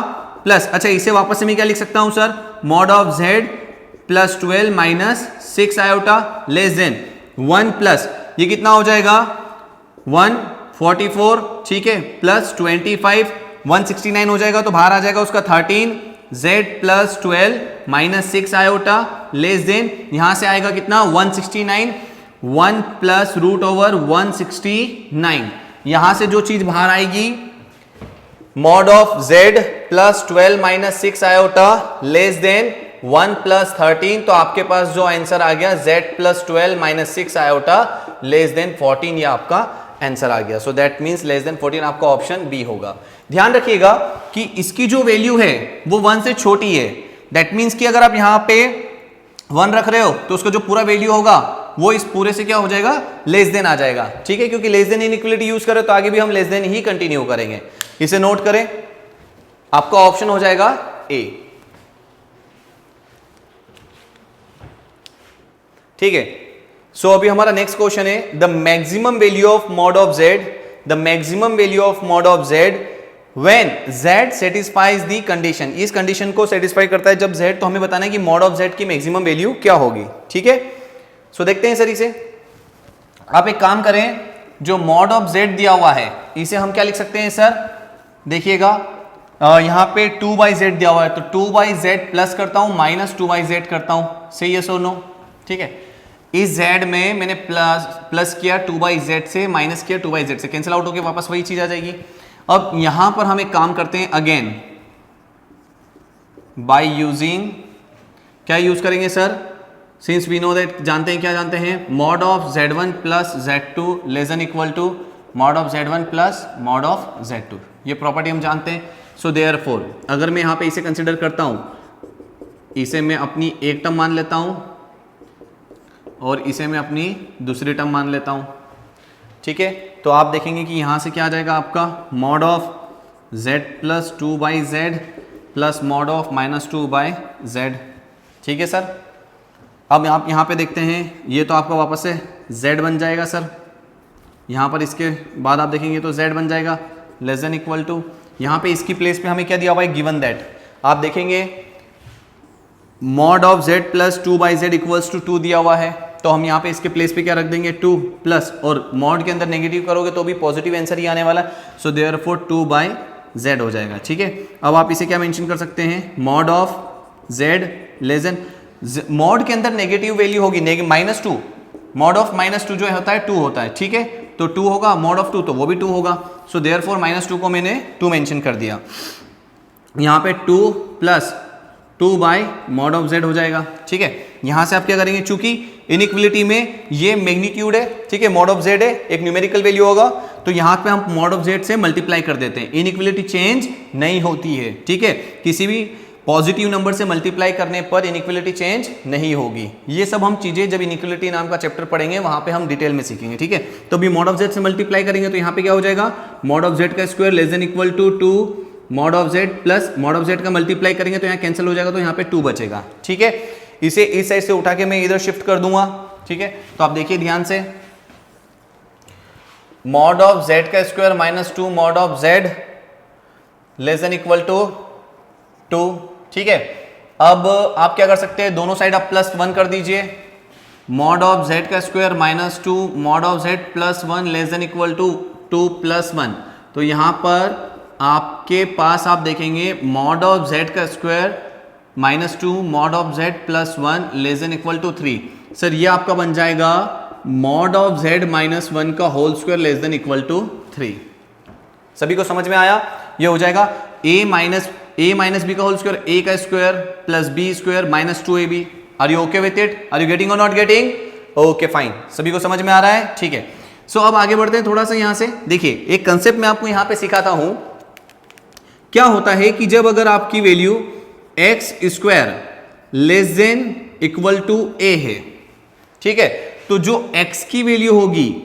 plus, अच्छा इसे वापस से मैं क्या लिख सकता हूं sir, mod of Z plus 12 minus 6 iota less than 1 plus, ये कितना हो जाएगा 144, ठीक है, प्लस 25 169 हो जाएगा, तो बाहर आ जाएगा उसका 13, Z plus 12 minus 6 iota less than, यहां से आएगा कितना 169, 1 प्लस रूट ओवर 169, यहां से जो चीज बाहर आएगी mod of Z plus 12 minus 6 iota less than 1 plus 13, तो आपके पास जो आंसर आ गया Z plus 12 minus 6 iota less than 14, ये आपका आंसर आ गया। सो दैट मींस लेस देन 14 आपका ऑप्शन बी होगा। ध्यान रखिएगा कि इसकी जो वैल्यू है वो 1 से छोटी है, दैट मींस कि अगर आप यहां पे 1 रख रहे हो तो उसका जो पूरा वैल्यू होगा वो इस पूरे से क्या हो जाएगा, लेस देन आ जाएगा, ठीक है, क्योंकि लेस देन इनइक्वलिटी यूज करें तो आगे भी हम लेस देन ही कंटिन्यू करेंगे। इसे नोट करें, आपका ऑप्शन हो जाएगा ए, ठीक है। सो अभी हमारा नेक्स्ट क्वेश्चन है, the maximum value of mod of Z, the maximum value of mod of Z when Z satisfies the condition, इस कंडीशन को सेटिस्फाई करता है जब Z, तो हमें बताना है कि मॉड ऑफ Z की मैक्सिमम वैल्यू क्या होगी, ठीक है। सो देखते हैं सर इसे, आप एक काम करें, जो मॉड ऑफ Z दिया हुआ है इसे हम क्या लिख सकते हैं सर, देखिएगा यहां पे 2/Z दिया हुआ है, तो 2/Z प्लस करता हूं माइनस 2/Z करता हूं, सही है सो नो, ठीक है। इस Z में मैंने प्लस किया 2/Z से, माइनस किया 2/Z से, कैंसिल आउट होकर वापस वही चीज आ जाएगी। अब यहां पर हम एक काम करते हैं, अगेन बाय यूजिंग, क्या यूज करेंगे sir, since we know that, जानते हैं क्या जानते हैं, mod of Z1 plus Z2 less than equal to mod of Z1 plus mod of Z2, ये प्रॉपर्टी हम जानते हैं। सो देयरफॉर अगर मैं यहां पे इसे कंसिडर करता हूं, इसे मैं अपनी एक टर्म मान लेता हूं और इसे मैं अपनी दूसरी टर्म मान लेता हूं, ठीक है, तो आप देखेंगे कि यहां से क्या आ जाएगा आपका mod of Z plus 2/Z plus mod of minus 2/Z, ठीक है सर। अब आप यहाँ पे देखते हैं, ये तो आपका वापस से Z बन जाएगा सर, यहाँ पर इसके बाद आप देखेंगे तो Z बन जाएगा लेस देन इक्वल टू, यहाँ पे इसकी प्लेस पे हमें क्या दिया हुआ है, गिवन दैट, आप देखेंगे mod of Z plus 2/Z equals to 2 दिया हुआ है, तो हम यहाँ पे इसके प्लेस पे क्या रख देंगे 2 प्लस, और मॉड के अंदर नेगेटिव करोगे तो भी पॉजिटिव आंसर ही आने वाला, सो देयरफॉर 2/Z हो जाएगा, ठीक है। अब आप इसे क्या मेंशन कर सकते हैं, mod of Z less then, mod के अंदर नेगेटिव वैल्यू होगी -2, मॉड ऑफ -2 जो होता है 2 होता है, ठीक है, तो 2 होगा, मॉड ऑफ 2 तो वो भी 2 होगा, सो देयरफॉर -2 को मैंने 2 मेंशन कर दिया, यहाँ पे 2 प्लस 2/मॉड ऑफ Z हो जाएगा, ठीक है। यहां से आप क्या करेंगे, चूंकि इनइक्वलिटी में ये मैग्नीट्यूड है, ठीक है, मॉड ऑफ Z है, एक न्यूमेरिकल वैल्यू होगा, तो यहां पे हम मॉड ऑफ Z से मल्टीप्लाई कर देते हैं, इनइक्वलिटी चेंज नहीं होती है, ठीक है, किसी भी पॉजिटिव नंबर से मल्टीप्लाई करने पर इनइक्वलिटी चेंज नहीं होगी। ये सब हम चीजें जब इनइक्वलिटी नाम का चैप्टर पढ़ेंगे वहां पे हम डिटेल में सीखेंगे, ठीक है। तो अभी मॉड ऑफ Z से मल्टीप्लाई करेंगे तो यहाँ पे क्या हो जाएगा, मॉड ऑफ Z का square less than equal to 2 mod of Z plus mod of Z का मल्टीप्लाई करेंगे तो यहाँ कैंसिल हो जाएगा, तो यहाँ पे 2 बचेगा, ठीक है। इसे इस साइड से उठा के मैं इधर शिफ्ट कर दूंगा, ठीक है, तो आप देखिए ध्यान से, मॉड ऑफ z का square minus 2 mod of z less than equal to 2। ठीक है, अब आप क्या कर सकते हैं, दोनों साइड आप +1 कर दीजिए, मॉड ऑफ z का square minus 2 mod of z +1 less than equal to 2 + 1। तो यहां पर आपके पास आप देखेंगे मॉड ऑफ z का square minus 2 mod of z +1 less than equal to 3। Sir ये आपका बन जाएगा मॉड ऑफ z -1 का whole square less than equal to 3। सभी को समझ में आया? ये हो जाएगा a माइनस बी का होल स्क्वायर, a का square plus b square minus 2ab। Are you okay with it? Are you getting और नॉट गेटिंग? ओके फाइन, सभी को समझ में आ रहा है? ठीक है, सो अब आगे बढ़ते हैं थोड़ा सा। यहां से देखिए, एक कंसेप्ट मैं आपको यहां पे सिखाता हूं। क्या होता है कि जब अगर आपकी value x square less than equal to a है, ठीक है, तो जो x की वैल्यू होगी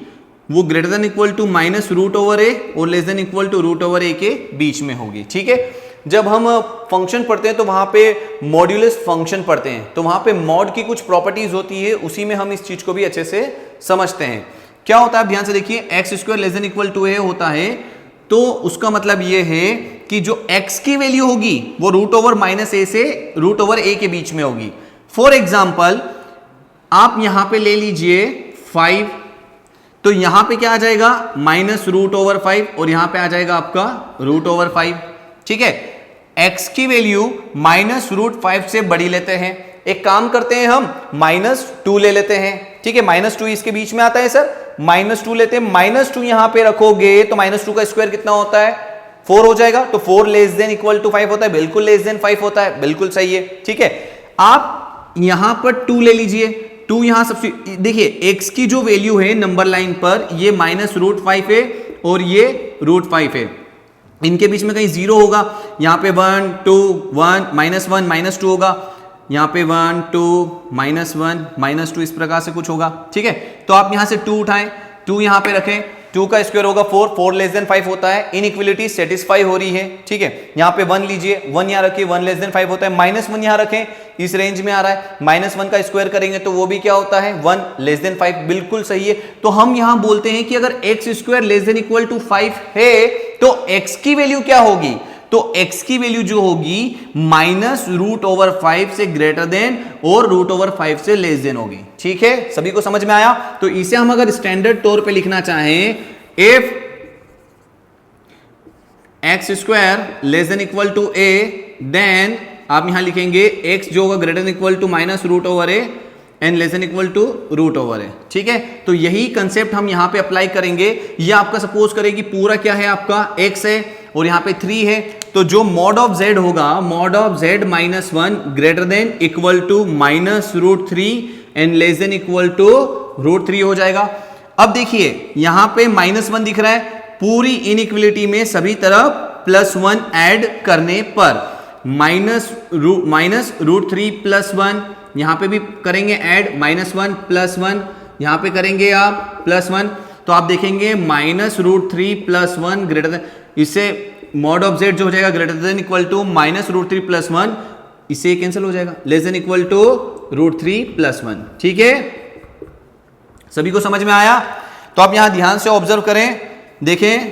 वो greater than equal to -√a और less than equal to √a के बीच में होगी। ठीक है, जब हम फंक्शन पढ़ते हैं तो वहां पे मॉड्यूलस फंक्शन पढ़ते हैं, तो वहां पे मॉड की कुछ प्रॉपर्टीज होती है, उसी में हम इस चीज को भी अच्छे से समझते हैं। क्या होता है, आप ध्यान से देखिए, x square less than equal to a होता है, तो उसका मतलब ये है कि जो x की वैल्यू होगी वो √a से √a के बीच में होगी। फॉर एग्जाम्पल आप यहां पे ले लीजिए 5, तो यहां पे क्या आ जाएगा -√5 और यहां पे आ जाएगा आपका √5। ठीक है, x की वैल्यू -√5 से बड़ी लेते हैं। एक काम करते हैं, हम -2 ले लेते हैं। ठीक है, -2 इसके बीच में आता है सर, -2 लेते हैं। -2 यहां पे रखोगे तो -2 का स्क्वायर कितना होता है, 4 हो जाएगा। तो 4 लेस देन इक्वल टू 5 होता है, बिल्कुल लेस देन 5 होता है, बिल्कुल सही है। ठीक है, आप यहां पर 2 ले लीजिए, 2 यहां सबसे देखिए, x की जो वैल्यू है नंबर लाइन पर, ये -√5 है और ये √5 है, इनके बीच में कहीं 0 होगा। यहां पे 1 2 1 -1 -2 होगा, यहां पे 1 2 -1 -2 इस प्रकार से कुछ होगा। ठीक है, तो आप यहां से 2 उठाएं, 2 यहां पे रखें, 2 का स्क्वायर होगा 4, 4 लेस देन 5 होता है, इनइक्वालिटी सेटिस्फाई हो रही है। ठीक है, यहां पे 1 लीजिए, 1 यहां रखिए, 1 लेस देन 5 होता है, -1 यहां रखें, इस रेंज में आ रहा है, -1 का स्क्वायर करेंगे तो वो भी क्या होता है, 1 लेस देन 5, बिल्कुल सही है। तो हम यहां बोलते हैं कि अगर x square less than equal to 5 है तो x की वैल्यू क्या होगी, तो x की वैल्यू जो होगी -√5 से ग्रेटर देन और √5 से लेस देन होगी। ठीक है, सभी को समझ में आया? तो इसे हम अगर स्टैंडर्ड तौर पे लिखना चाहें, if x square less than equal to a, then आप यहां लिखेंगे x जो होगा greater than equal to -√a and less than equal to √a। ठीक है, तो यही कंसेप्ट हम यहां पे अप्लाई करेंगे। ये आपका सपोज करें कि पूरा क्या है, आपका x है और यहां पे 3 है, तो जो मॉड ऑफ z होगा, mod of z -1 greater than equal to -√3 and less than equal to √3 हो जाएगा। अब देखिए यहां पे -1 दिख रहा है, पूरी इनइक्वालिटी में सभी तरफ +1 ऐड करने पर -√3 +1, यहां पे भी करेंगे ऐड, -1 +1, यहां पे करेंगे आप +1, तो आप देखेंगे -√3 +1 ग्रेटर देन, इससे मॉड ऑफ z जो हो जाएगा ग्रेटर देन इक्वल टू -√3 +1, इससे कैंसिल हो जाएगा, लेस देन इक्वल टू √3 +1। ठीक है, सभी को समझ में आया? तो आप यहां ध्यान से ऑब्जर्व करें, देखें,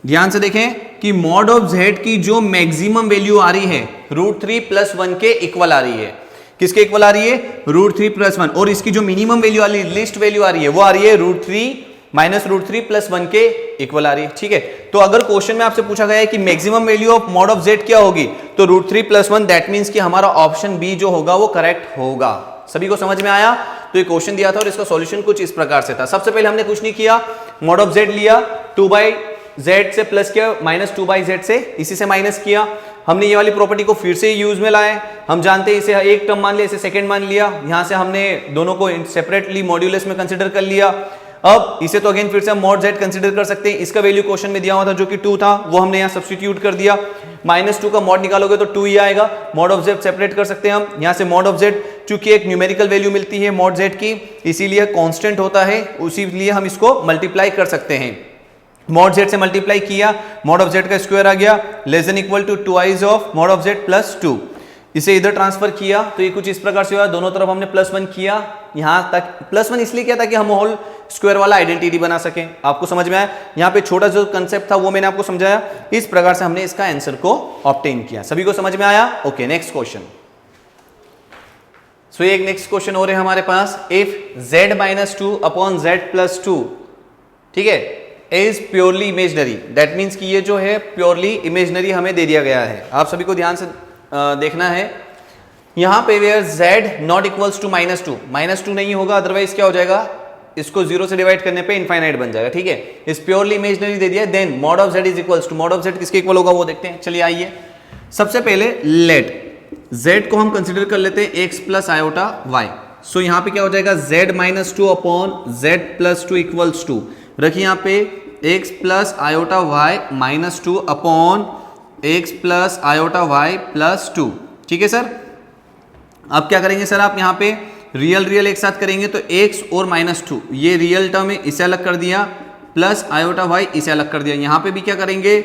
ध्यान से देखें कि मॉड ऑफ z की जो मैक्सिमम वैल्यू आ रही है √3 +1 के इक्वल आ रही है। किसके इक्वल आ रही है, √3 +1, और इसकी जो मिनिमम वैल्यू आ रही है, लिस्ट वैल्यू आ रही है, वो आ रही है √3 +1 के इक्वल आ रही है। ठीक है, तो अगर क्वेश्चन में आपसे पूछा गया है कि maximum value of mod of z क्या होगी, तो √3 +1, दैट मींस कि हमारा ऑप्शन बी जो होगा वो करेक्ट होगा। सभी को समझ में आया? तो ये क्वेश्चन दिया था और इसका सॉल्यूशन कुछ इस प्रकार से था। सबसे पहले हमने कुछ नहीं किया, मॉड ऑफ z लिया, 2/z से प्लस किया, -2/z से, इसी से माइनस किया। हमने ये वाली प्रॉपर्टी को फिर से यूज में लाए, हम जानते हैं इसे एक टर्म मान लिया, इसे सेकंड मान लिया, यहां से हमने दोनों को सेपरेटली मॉड्यूलस में कंसीडर कर लिया। अब इसे तो अगेन फिर से हम मॉड z कंसीडर कर सकते हैं, इसका वैल्यू क्वेश्चन में दिया हुआ था जो कि 2 था, वो हमने यहां सब्स्टिट्यूट कर दिया। -2 का मॉड निकालोगे तो 2 ही आएगा, मॉड ऑफ z सेपरेट कर सकते हैं हम, यहां से मॉड ऑफ z चूंकि एक न्यूमेरिकल वैल्यू मिलती है मॉड z की, इसीलिए कांस्टेंट होता है, उसीलिए हम इसको मल्टीप्लाई कर सकते हैं। मॉड z से मल्टीप्लाई किया, मॉड ऑफ z का स्क्वायर आ गया, less than equal to 2i of mod of z +2। इसे इधर ट्रांसफर किया तो ये कुछ इस प्रकार से हुआ, दोनों तरफ हमने +1 किया, यहां तक +1 इसलिए किया था कि हम होल स्क्वायर वाला आइडेंटिटी बना सकें। आपको समझ में आया? यहां पे छोटा जो कंसेप्ट था वो मैंने आपको समझाया, इस प्रकार से हमने इसका आंसर को ऑब्टेन किया। सभी को समझ में आया? Okay, next question. सो एक नेक्स्ट क्वेश्चन हो रहे हैं हमारे पास, इफ z - 2 अपॉन z+2, ठीक है, is purely imaginary, that means कि ये जो है प्योरली इमेजनरी हमें दे दिया गया है। आप सभी को ध्यान से देखना है, यहां पे where z not equals to -2, -2 नहीं होगा, अदरवाइज क्या हो जाएगा, इसको 0 से डिवाइड करने पे इनफाइनाइट बन जाएगा, ठीक है। इस प्योरली इमेजनरी दे दिया, then mod of z is equals to, mod of z किसके इक्वल होगा वो देखते हैं। चलिए आइए, सबसे पहले लेट z को हम कंसिडर कर लेते हैं x प्लस आयोटा y। सो यहां पे क्या हो जाएगा, z - 2 upon z+2 equals to, रखिए यहां पे x plus iota y -2 upon x plus iota y plus 2, ठीक है सर। अब क्या करेंगे सर, आप यहाँ पे रियल रियल एक साथ करेंगे तो x और -2 ये रियल टर्म है, इसे अलग कर दिया, प्लस आयोटा y इसे अलग कर दिया। यहाँ पे भी क्या करेंगे,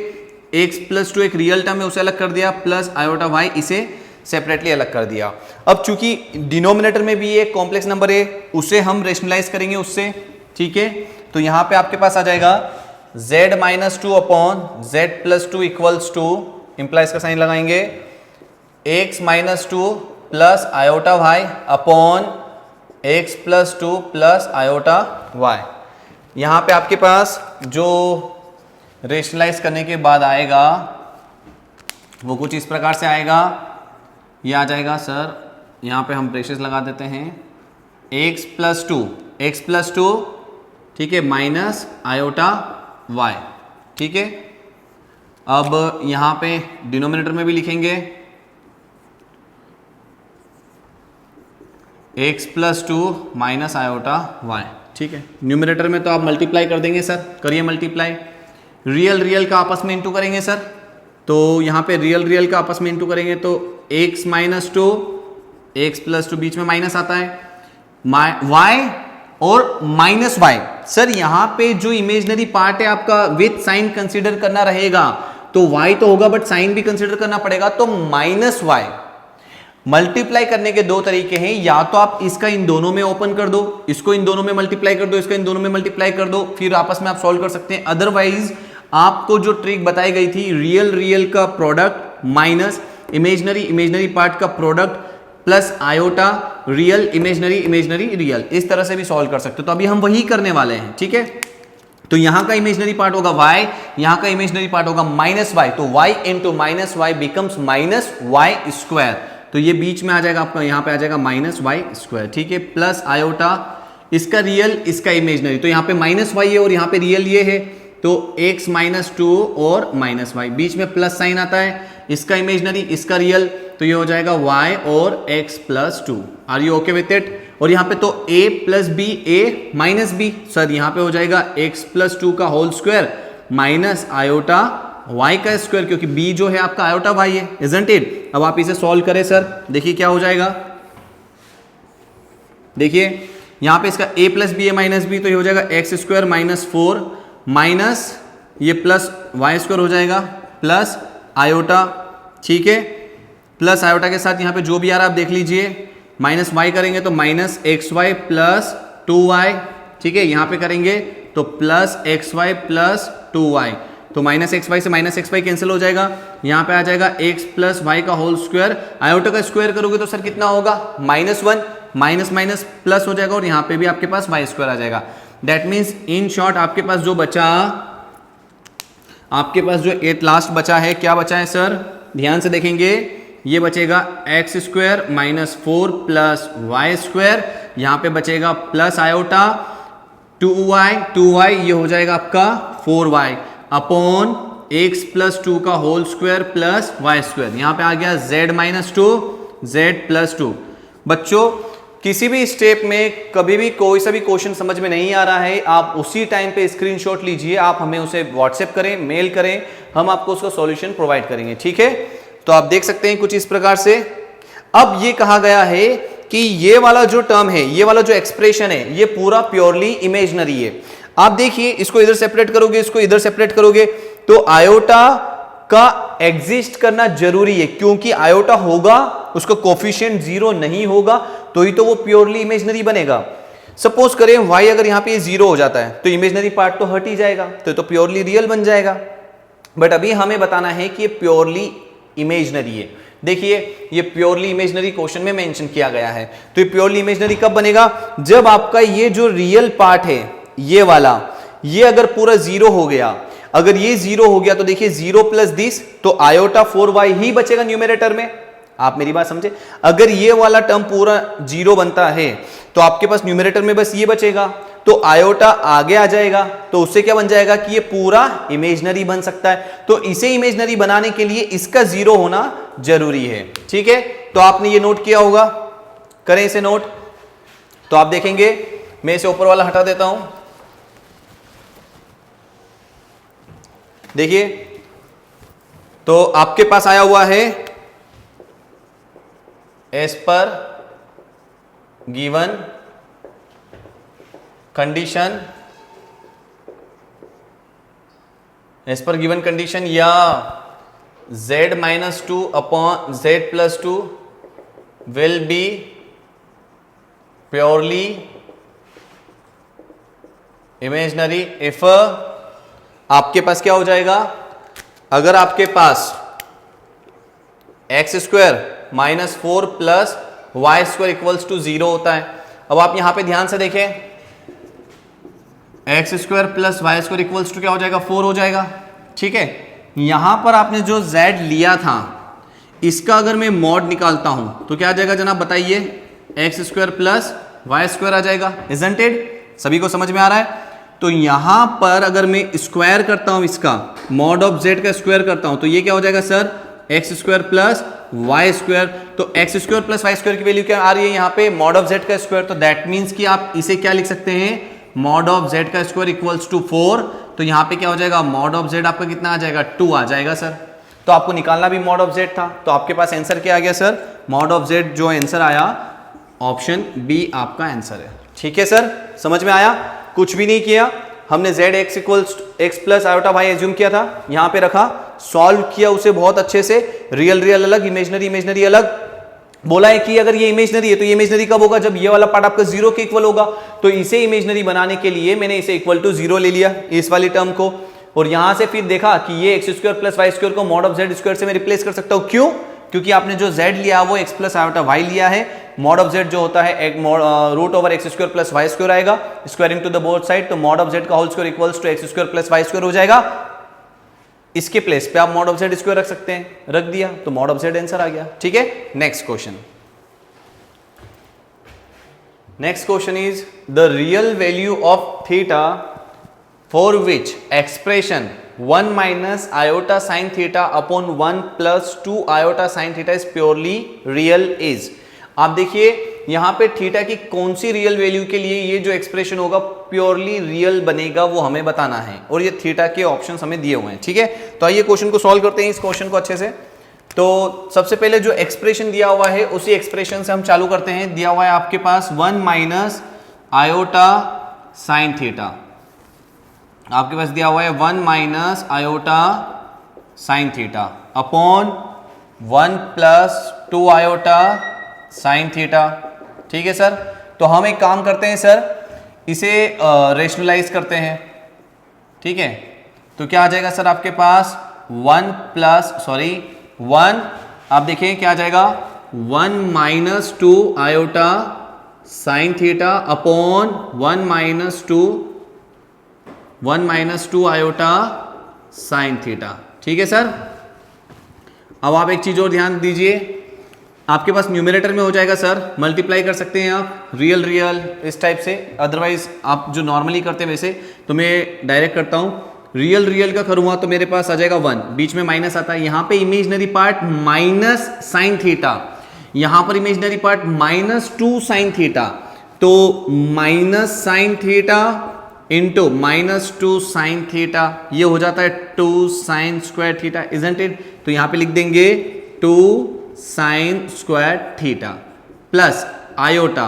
x+2 एक रियल टर्म है उसे अलग कर दिया, प्लस आयोटा y इसे सेपरेटली अलग कर दिया। अब चूंकि डिनोमिनेटर में भी एक कॉम्प्लेक्स नंबर है, उसे हम रेशनलाइज करेंगे उससे, ठीक है। तो यहाँ पे आपके पास आ जाएगा z - 2 upon z+2 equals to, implies का साइन लगाएंगे, x - 2 plus iota y upon x+2 plus iota y। यहाँ पे आपके पास जो रेशनलाइज करने के बाद आएगा वो कुछ इस प्रकार से आएगा, ये आ जाएगा सर, यहाँ पे हम ब्रेसेस लगा देते हैं, x+2 ठीक है माइनस आयोटा y, ठीक है। अब यहाँ पे डिनोमिनेटर में भी लिखेंगे x+2 माइनस आयोटा y, ठीक है। न्यूमिनेटर में तो आप मल्टीप्लाई कर देंगे सर, करिए मल्टीप्लाई, रियल रियल का आपस में इंटू करेंगे सर, तो यहाँ पे रियल रियल का आपस में इंटू करेंगे तो x - 2 x+2 बीच में माइनस आता है, y और माइनस y। सर यहाँ पे जो इमेजनरी पार्ट है आपका विथ साइन कंसीडर करना रहेगा, तो y तो होगा बट साइन भी कंसीडर करना पड़ेगा, तो -y। मल्टीप्लाई करने के दो तरीके हैं, या तो आप इसका इन दोनों में ओपन कर दो, इसको इन दोनों में मल्टीप्लाई कर दो, इसका इन दोनों में मल्टीप्लाई कर दो, फिर आपस में आप सॉल्व कर सकते हैं। अदरवाइज आपको जो ट्रिक बताई गई थी, रियल रियल का प्रोडक्ट माइनस इमेजनरी पार्ट का product plus iota real imaginary real, इस तरह से भी सॉल्व कर सकते हो। तो अभी हम वही करने वाले हैं, ठीक है। तो यहां का इमेजनरी पार्ट होगा y, यहां का इमेजनरी पार्ट होगा -y, तो y into -y becomes -y², तो ये बीच में आ जाएगा आपका, यहां पे आ जाएगा -y², ठीक है, प्लस आयोटा इसका रियल इसका इमेजनरी, तो यहां पे -y है और यहां पे रियल ये है, तो x - 2 और -y, बीच में प्लस साइन आता है, इसका इमेजनरी इसका रियल, तो ये हो जाएगा y और x+2। Are you okay with it? और यहाँ पे तो a + b a - b, sir यहाँ पे हो जाएगा x+2 का whole square minus iota y का स्क्वायर, क्योंकि b जो है आपका आयोटा y है, इजंट इट। अब आप इसे सॉल्व करें सर, देखिए क्या हो जाएगा, देखिए यहाँ पे इसका a + b a - b, तो ये हो जाएगा x² - 4 माइनस ये प्लस y² हो जाएगा प्लस आयोटा, ठीक है, प्लस आयोटा के साथ यहाँ पे जो भी आ रहा है आप देख लीजिए, -y करेंगे तो -xy + 2y, ठीक है, यहाँ पे करेंगे तो +xy + 2y, तो -xy से -xy कैंसिल हो जाएगा, यहाँ पे आ जाएगा x + y का होल स्क्वायर, आयोटा का स्क्वायर करोगे तो सर कितना होगा, -1, माइनस माइनस प्लस हो जाएगा और यहाँ पे भी आपके पास y² आ जाएगा। दैट मीन्स इन शॉर्ट आपके पास जो बचा, आपके पास जो एट लास्ट बचा है, क्या बचा है सर, ध्यान से देखेंगे, ये बचेगा x² - 4 प्लस y², यहाँ पे बचेगा प्लस आयोटा 2y, ये हो जाएगा आपका 4y अपॉन x + 2 का होल स्क्वायर प्लस y², यहाँ पे आ गया z - 2 z+2। बच्चों किसी भी स्टेप में कभी भी कोई सा भी क्वेश्चन समझ में नहीं आ रहा है, आप उसी टाइम पे स्क्रीनशॉट लीजिए, आप हमें उसे व्हाट्सएप करें, मेल करें, हम आपको उसका सॉल्यूशन प्रोवाइड करेंगे, ठीक है। तो आप देख सकते हैं कुछ इस प्रकार से। अब ये कहा गया है कि ये वाला जो टर्म है, ये वाला जो एक्सप्रेशन है, ये पूरा प्योरली इमेजिनरी है। आप देखिए, इसको इधर सेपरेट करोगे, इसको इधर सेपरेट करोगे, तो आयोटा का एग्जिस्ट करना जरूरी है, क्योंकि आयोटा होगा उसका कोफिशिएंट 0 नहीं होगा तो ही तो वो प्योरली इमेजनरी बनेगा। सपोज करें y अगर यहाँ पे 0 हो जाता है तो इमेजनरी पार्ट तो हट ही जाएगा, तो प्योरली रियल बन जाएगा। बट अभी हमें बताना है कि ये प्योरली इमेजनरी है। देखिए ये प्योरली इमेजनरी क्वेश्चन में मेंशन किया गया है, तो ये प्योरली इमेजनरी कब बनेगा? जब आपका ये जो रियल पार्ट है ये वाला, ये अगर पूरा 0 हो गया, अगर ये 0 हो गया तो देखिए 0 प्लस दिस तो आयोटा 4y ही बचेगा न्यूमरेटर में। आप मेरी बात समझे? अगर ये वाला टर्म पूरा 0 बनता है तो आपके पास न्यूमरेटर में बस ये बचेगा, तो आयोटा आगे आ जाएगा, तो उससे क्या बन जाएगा कि ये पूरा इमेजनरी बन सकता है। तो इसे इमेजनरी बनाने के लिए इसका 0 होना जरूरी है। ठीक है, तो आपने ये नोट किया होगा, करें इसे नोट। तो आप देखेंगे मैं इसे ऊपर वाला हटा देता हूं। देखिए तो आपके पास आया हुआ है as per given condition, as per given condition या z-2 upon z+2 will be purely imaginary if आपके पास क्या हो जाएगा, अगर आपके पास x² - 4 plus y² equals to 0 होता है। अब आप यहां पे ध्यान से देखें, x² plus y² equals to क्या हो जाएगा, 4 हो जाएगा। ठीक है, यहां पर आपने जो z लिया था इसका अगर मैं मॉड निकालता हूं तो क्या आ जाएगा जनाब बताइए, x² प्लस y² आ जाएगा। Isn't it? सभी को समझ में आ रहा है? तो यहां पर अगर मैं स्क्वायर करता हूं, इसका मॉड ऑफ z का स्क्वायर करता हूं तो ये क्या हो जाएगा सर, x² प्लस y²। तो x² प्लस y² की वैल्यू क्या आ रही है यहाँ पे, मॉड ऑफ z का स्क्वायर। तो दैट मीन्स कि आप इसे क्या लिख सकते हैं, मॉड ऑफ z का स्क्वायर इक्वल्स टू 4। तो यहाँ पे क्या हो जाएगा, मॉड ऑफ z आपका कितना आ जाएगा, 2 आ जाएगा सर। तो आपको निकालना भी मॉड ऑफ z था, तो आपके पास आंसर क्या आ गया सर, मॉड ऑफ z जो आंसर आया ऑप्शन बी आपका आंसर है। ठीक है सर, समझ में आया? कुछ भी नहीं किया हमने, z x equals x plus iota y assume किया था, यहां पे रखा, सॉल्व किया उसे बहुत अच्छे से, रियल रियल अलग, इमेजनरी इमेजनरी अलग। बोला है कि अगर ये इमेजनरी है तो ये इमेजनरी कब होगा, जब ये वाला पार्ट आपका 0 के इक्वल होगा। तो इसे इमेजनरी बनाने के लिए मैंने इसे इक्वल टू 0 ले लिया, इस वाली टर्म को, और यहां से फिर देखा कि ये x² प्लस y² को मॉड ऑफ z² से मैं रिप्लेस कर सकता हूं। क्यों? क्योंकि आपने जो z लिया वो x प्लस आयोटा y लिया है, मॉड ऑफ z जो होता है root over x² plus y² आएगा, squaring to the both side, तो मॉड ऑफ z का whole square equals to x² plus y² हो जाएगा। इसके प्लेस पे आप मॉड ऑफ z स्क्वायर रख सकते हैं, रख दिया तो मॉड ऑफ z आंसर आ गया। ठीक है, next question. Next question is the real value of theta for which expression 1 minus iota sine theta upon 1 plus 2 iota sine theta is purely real is. आप देखिए यहां पे थीटा की कौन सी real value के लिए ये जो एक्सप्रेशन होगा प्योरली रियल बनेगा वो हमें बताना है, और ये थीटा के ऑप्शंस हमें दिए हुए हैं। ठीक है, तो आइए क्वेश्चन को सॉल्व करते हैं, इस क्वेश्चन को अच्छे से। तो सबसे पहले जो एक्सप्रेशन दिया हुआ है उसी एक्सप्रेशन से हम चालू करते हैं। दिया हुआ है आपके पास 1 माइनस आयोटा साइन थीटा, आपके पास दिया हुआ है 1 minus iota sine theta upon 1 plus 2 iota sine theta. ठीक है सर, तो हम एक काम करते हैं सर, इसे रेशनलाइज करते हैं। ठीक है, तो क्या आ जाएगा सर आपके पास 1 आप देखिए क्या आ जाएगा 1 minus 2 iota sine theta upon 1 minus 2 iota sine theta. ठीक है सर, अब आप एक चीज और ध्यान दीजिए, आपके पास न्यूमरेटर में हो जाएगा सर, मल्टीप्लाई कर सकते हैं आप रियल रियल इस टाइप से, अदरवाइज आप जो नॉर्मली करते हैं वैसे, तो मैं डायरेक्ट करता हूं, रियल रियल का करूंगा तो मेरे पास आ जाएगा 1, बीच में माइनस आता है, यहां पे imaginary part minus sine theta, यहां पर इमेजनरी पार्ट -2 साइन थीटा, तो minus sine theta into -2 sine theta, ये हो जाता है 2 sine square theta, isn't it? तो यहां पे लिख देंगे 2 sine square theta plus iota.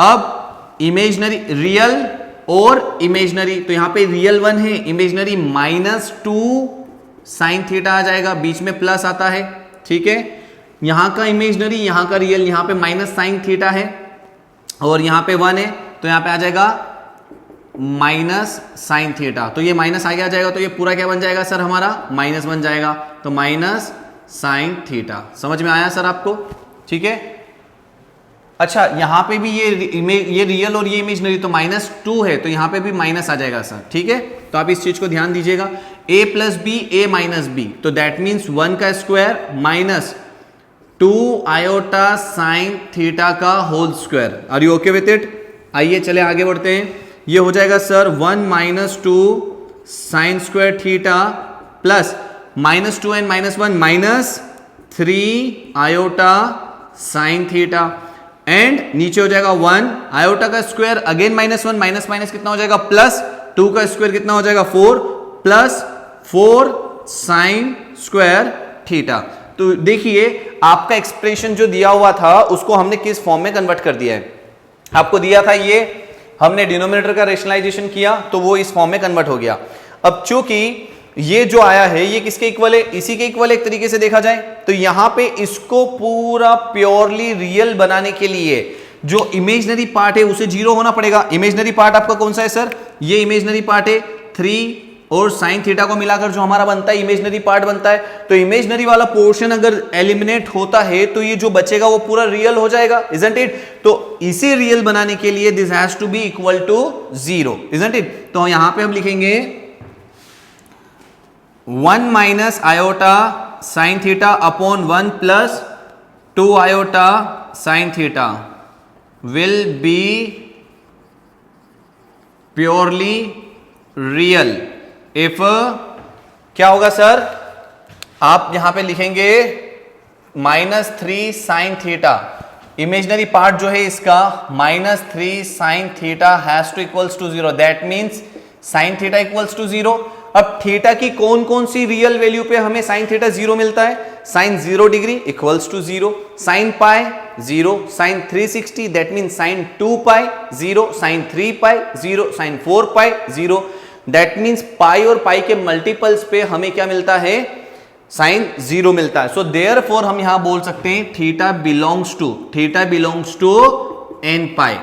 अब इमेजनरी रियल और इमेजनरी, तो यहां पे रियल 1 है, इमेजनरी -2 साइन थीटा आ जाएगा, बीच में प्लस आता है। ठीक है, यहां का इमेजनरी, यहां का रियल, यहां पे माइनस साइन थीटा है और यहां पे 1 है, तो यहां पे आ जाएगा माइनस साइन थीटा। तो ये माइनस आगे आ जाएगा, तो ये पूरा क्या बन जाएगा सर हमारा माइनस बन जाएगा, तो माइनस साइन थीटा। समझ में आया सर आपको? ठीक है। अच्छा, यहां पे भी ये रियल और ये इमेजनरी, तो -2 है, तो यहां पे भी माइनस आ जाएगा सर। ठीक है, तो आप इस चीज को ध्यान दीजिएगा। a plus B, a minus B, तो दैट मीन्स 1 का square minus 2 iota sine theta का whole square. Are you okay with it? आइए चले आगे बढ़ते हैं। ये हो जाएगा sir 1 minus 2 sine square theta plus -2 and -1 -3 iota sine theta, and नीचे हो जाएगा 1 आयोटा का स्क्वायर अगेन -1 माइनस कितना हो जाएगा प्लस 2 का स्क्वायर कितना हो जाएगा 4 प्लस 4 साइन स्क्वायर थीटा। तो देखिए आपका एक्सप्रेशन जो दिया हुआ था उसको हमने किस फॉर्म में कन्वर्ट कर दिया है। आपको दिया था ये, हमने डिनोमिनेटर का रेशनलाइजेशन किया तो वो इस फॉर्म में कन्वर्ट हो गया। अब चूंकि ये जो आया है ये किसके इक्वल है? इसी के इक्वल एक तरीके से देखा जाए तो यहां पे इसको पूरा प्योरली रियल बनाने के लिए जो इमेजनरी पार्ट है उसे 0 होना पड़ेगा। इमेजनरी पार्ट आपका कौन सा है सर? ये इमेजनरी पार्ट है 3 और साइन थीटा को मिलाकर जो हमारा बनता है इमेजनरी पार्ट बनता है। तो इमेजनरी वाला पोर्शन अगर एलिमिनेट होता है तो ये जो बचेगा वो पूरा रियल हो जाएगा, इजंट इट? तो इसे रियल बनाने के लिए this has to be equal to 0, isn't it? तो यहां पे हम लिखेंगे 1 minus iota sine theta upon 1 plus 2 iota sine theta will be purely real if क्या होगा सर? आप यहां पे लिखेंगे -3 साइन थीटा, इमेजनरी पार्ट जो है इसका -3 sine theta has to equals to 0, that means sine theta equals to 0। अब थीटा की कौन कौन सी रियल वैल्यू पे हमें साइन थीटा 0 मिलता है? Sine 0 degree equals to 0, sine pi 0, sine 360 that mean sine 2 pi 0, sine 3 pi 0, sine 4 pi 0, that means pi और pi के मल्टीपल्स पे हमें क्या मिलता है? साइन 0 मिलता है। सो देयरफॉर हम यहां बोल सकते हैं थीटा बिलोंग्स टू n पाई।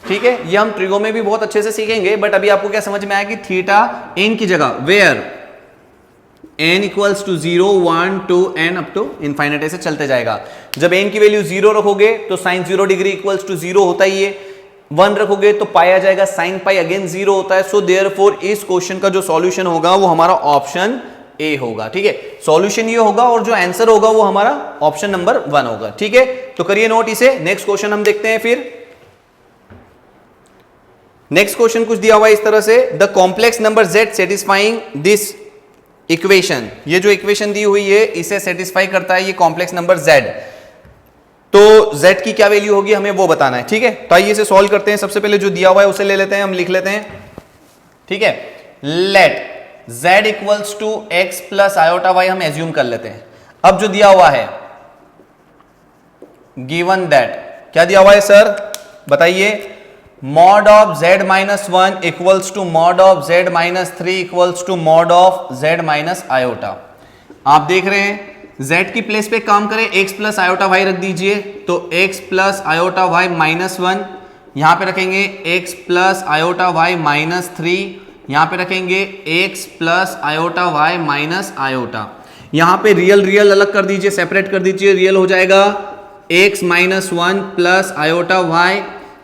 ठीक है, ये हम ट्रिगो में भी बहुत अच्छे से सीखेंगे, बट अभी आपको क्या समझ में आया कि थीटा n की जगह where n equals to 0 1 2 n up to infinite ऐसे चलते जाएगा। जब n की वैल्यू 0 रखोगे तो साइन 0 डिग्री इक्वल्स टू 0 होता ही है, 1 रखोगे तो पाया जाएगा साइन पाई अगेन 0 होता है। सो देयरफॉर इस क्वेश्चन का जो सॉल्यूशन होगा वो हमारा ऑप्शन ए होगा। ठीक है, सॉल्यूशन ये होगा और जो आंसर होगा वो हमारा ऑप्शन नंबर 1 होगा। ठीक है, तो करिए नोट इसे। नेक्स्ट क्वेश्चन हम देखते हैं। फिर नेक्स्ट क्वेश्चन कुछ दिया हुआ है इस तरह से, the complex number z satisfying this equation. ये जो इक्वेशन दी हुई है इसे सेटिस्फाई करता है ये कॉम्प्लेक्स नंबर z। तो z की क्या वैल्यू होगी हमें वो बताना है। ठीक है, तो आइए इसे सॉल्व करते हैं। सबसे पहले जो दिया हुआ है उसे ले लेते हैं, हम लिख लेते हैं। ठीक है, let z equals to x plus iota y हम एज्यूम कर लेते हैं। अब जो दिया हुआ है गिवन दैट, क्या दिया हुआ है सर बताइए? Mod of z minus 1 equals to mod of z minus 3 equals to mod of z minus iota. आप देख रहे हैं z की प्लेस पे काम करें, x प्लस आयोटा y रख दीजिए, तो x plus iota y minus 1, यहां पे रखेंगे x plus iota y minus 3, यहां पे रखेंगे x plus iota y minus iota. यहां पे रियल अलग कर दीजिए, सेपरेट कर दीजिए, रियल हो जाएगा x minus 1 plus iota y।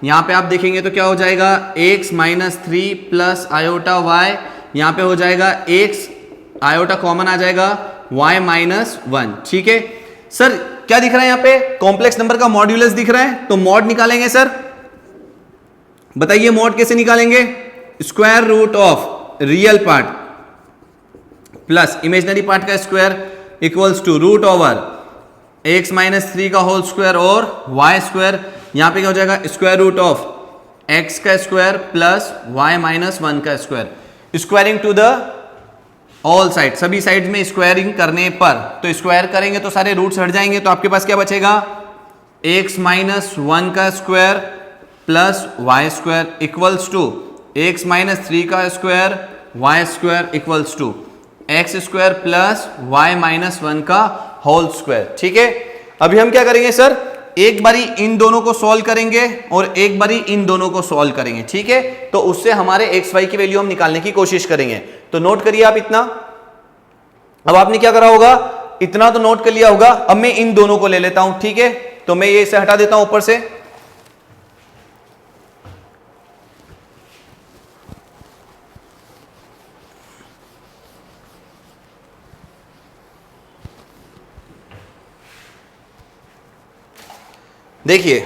यहां पे आप देखेंगे तो क्या हो जाएगा x minus 3 plus iota y, यहां पे हो जाएगा x आयोटा कॉमन आ जाएगा y माइनस 1। ठीक है सर, क्या दिख रहा है यहां पे? कॉम्प्लेक्स नंबर का मॉड्यूलस दिख रहा है, तो मॉड निकालेंगे सर। बताइए मॉड कैसे निकालेंगे? Square root of real part plus imaginary part का square equals to root over x minus 3 का होल स्क्वायर और y स्क्वायर। यहां पे क्या हो जाएगा? स्क्वायर रूट ऑफ x का स्क्वायर प्लस y माइनस 1 का square. Squaring to the all side, सभी साइड में स्क्वायरिंग करने पर, तो स्क्वायर करेंगे तो सारे रूट्स हट जाएंगे, तो आपके पास क्या बचेगा? x माइनस 1 का square plus y square equals to x minus 3 का square y square equals to x square plus y minus 1 का होल स्क्वायर। ठीक है, अभी हम क्या करेंगे सर, एक बारी इन दोनों को सॉल्व करेंगे और एक बारी इन दोनों को सॉल्व करेंगे, ठीक है। तो उससे हमारे एक्स वाई की वैल्यू हम निकालने की कोशिश करेंगे। तो नोट करिए आप इतना। अब आपने क्या करा होगा, इतना तो नोट कर लिया होगा। अब मैं इन दोनों को ले लेता हूं, ठीक है। तो मैं ये इसे हटा देता हूं ऊपर से। देखिए,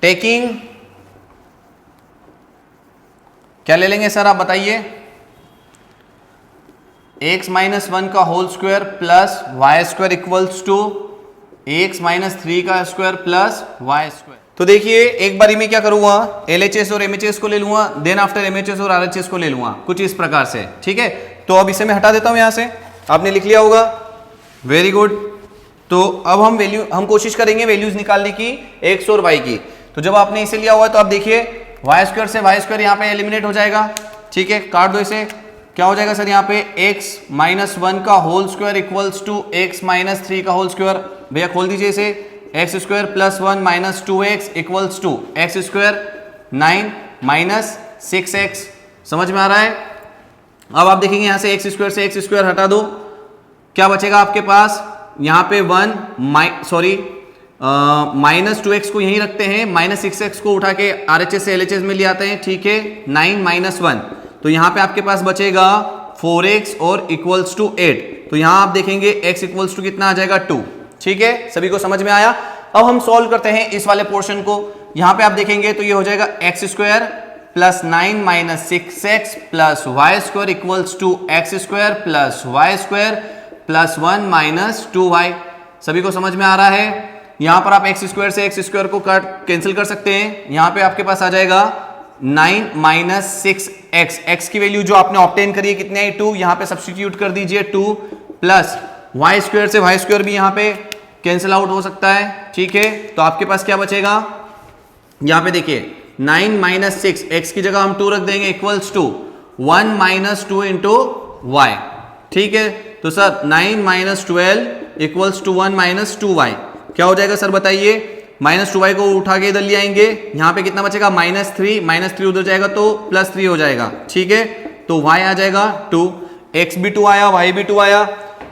टेकिंग क्या ले लेंगे सर, आप बताइए। x माइनस 1 का whole square plus y square equals to x minus 3 का स्क्वायर प्लस वाई स्क्वायर। तो देखिए, एक बारी में क्या करूंगा, LHS और MHS को ले लूंगा, देन आफ्टर MHS और RHS को ले लूंगा, कुछ इस प्रकार से, ठीक है। तो अब इसे मैं हटा देता हूं यहां से। आपने लिख लिया होगा, वेरी गुड। तो अब हम कोशिश करेंगे वैल्यूज निकालने की एक्स और वाई की। तो जब आपने इसे लिया हुआ है तो आप देखिए, वाई स्क्वायर से वाई स्क्वायर यहाँ पे एलिमिनेट हो जाएगा, ठीक है। काट दो इसे। क्या हो जाएगा सर यहाँ पे, x माइनस 1 का whole square equals to x minus 3 का होल स्क्वायर। भैया खोल दीजिए इसे। X square plus 1 minus 2x equals to x square 9 minus 6x। समझ में आ रहा है। अब आप देखेंगे यहाँ से एक्स स्क्वायर हटा दो, क्या बचेगा आपके पास, यहाँ पे माइनस 2x को यहीं रखते हैं, माइनस 6x को उठा के RHS से LHS में ले आते हैं, ठीक है। 9 माइनस 1, तो यहाँ पे आपके पास बचेगा 4x और इक्वल्स टू 8। तो यहाँ आप देखेंगे x इक्वल्स टू कितना आ जाएगा, 2, ठीक है। सभी को समझ में आया। अब हम सॉल्व करते हैं इस वाले पोर्शन को। यहाँ पे आप देखेंगे तो ये हो जाएगा x square plus 9 minus 6x plus y square equals to x square plus y square plus 1 minus 2y। सभी को समझ में आ रहा है। यहां पर आप एक्स स्क्वायर से एक्स स्क्वायर को कैंसिल कर सकते हैं। यहां पे आपके पास आ जाएगा 9 माइनस 6x, x की वैल्यू जो आपने ऑब्टेन करी है कितने है, 2। यहां पे सब्स्टिट्यूट कर दीजिए 2 प्लस वाई स्क्वायर से वाई स्क्वायर भी यहां पे कैंसिल आउट हो सकता है, ठीक है। तो आपके पास क्या बचेगा, यहां पे देखिए 9 माइनस 6, x की जगह हम 2 रख देंगे, equals to 1 minus 2 into y, ठीक है। तो sir 9 minus 12 equals to 1 minus 2y। क्या हो जाएगा सर बताइए, माइनस 2y को उठा के इधर ले आएंगे, यहाँ पे कितना बचेगा, माइनस 3 उधर जाएगा तो प्लस 3 हो जाएगा, ठीक है। तो y आ जाएगा 2, x भी 2 आया, y भी 2 आया।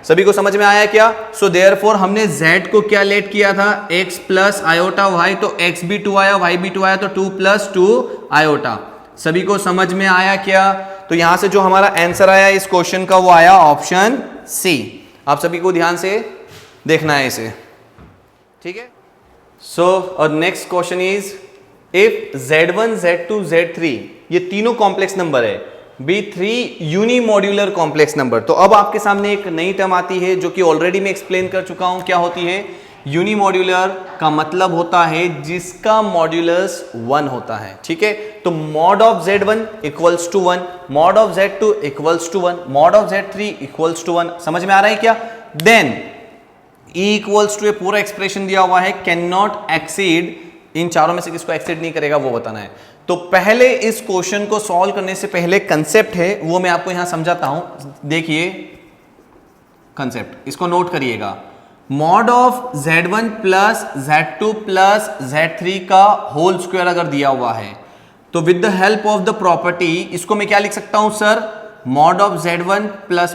सभी को समझ में आया क्या। सो देयरफॉर हमने z को क्या लेट किया था, x प्लस आयोटा y, तो x भी 2 आया, y भी 2 आया, तो 2 प्लस 2 आयोटा। सभी को समझ में आया क्या। तो यहां से जो हमारा आंसर आया इस क्वेश्चन का वो आया ऑप्शन सी। आप सभी को ध्यान से देखना है इसे, ठीक है। सो और next question is, if z1 z2 z3 ये तीनों कॉम्प्लेक्स नंबर है, B3 यूनिमॉड्यूलर कॉम्प्लेक्स नंबर। तो अब आपके सामने एक नई टर्म आती है जो कि ऑलरेडी मैं एक्सप्लेन कर चुका हूं। क्या होती है, यूनिमॉड्यूलर का मतलब होता है जिसका मॉड्यूलस 1 होता है, ठीक है। तो mod of z1 equals to 1, mod of z2 equals to 1, mod of z3 equals to 1। समझ में आ रहा है क्या। देन E इक्वल्स टू, पूरा एक्सप्रेशन दिया हुआ है, कैन नॉट एक्सीड, इन चारों में से किसको एक्सीड नहीं करेगा वो बताना है। तो पहले इस क्वेश्चन को सॉल्व करने से पहले कंसेप्ट है वो मैं आपको यहां समझाता हूं। देखिए कंसेप्ट, इसको नोट करिएगा। Mod of z1 plus z2 plus z3 का होल स्क्वायर अगर दिया हुआ है तो with the help of the property इसको मैं क्या लिख सकता हूं sir, mod of z1 plus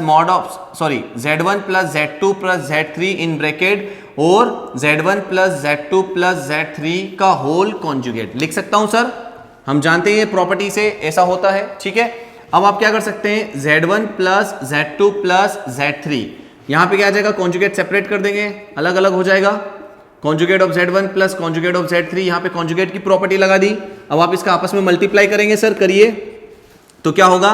z1 plus z2 plus z3 in bracket और z1 plus z2 plus z3 का होल कॉन्जुगेट लिख सकता हूं सर। हम जानते हैं प्रॉपर्टी से ऐसा होता है, ठीक है। अब आप क्या कर सकते हैं, z1 plus z2 plus z3, यहां पे क्या आ जाएगा, कॉन्जुगेट सेपरेट कर देंगे, अलग अलग हो जाएगा। Conjugate of z1 plus conjugate of z3, यहां पे कॉन्जुगेट की प्रॉपर्टी लगा दी। अब आप इसका आपस में मल्टीप्लाई करेंगे सर, करिए। तो क्या होगा,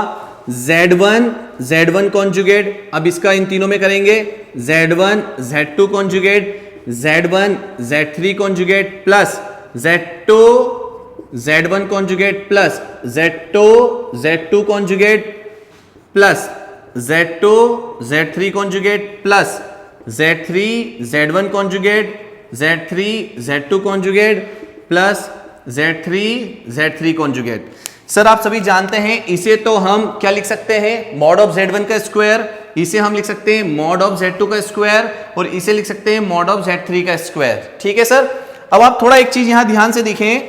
z1 कॉन्जुगेट, अब इसका इन तीनों में करेंगे z1 z2 conjugate, z1 z3 conjugate plus z2 z1 conjugate plus z2 z2 conjugate plus z2 z3 conjugate plus z3 z1 conjugate, z3 z2 conjugate plus z3 z3 conjugate. Sir आप सभी जानते हैं इसे तो हम क्या लिख सकते हैं, मॉड ऑफ z1 का स्क्वायर इसे हम लिख सकते हैं मॉड ऑफ Z2 का स्क्वायर और इसे लिख सकते हैं मॉड ऑफ Z3 का स्क्वायर। ठीक है सर। अब आप थोड़ा एक चीज यहां ध्यान से देखें,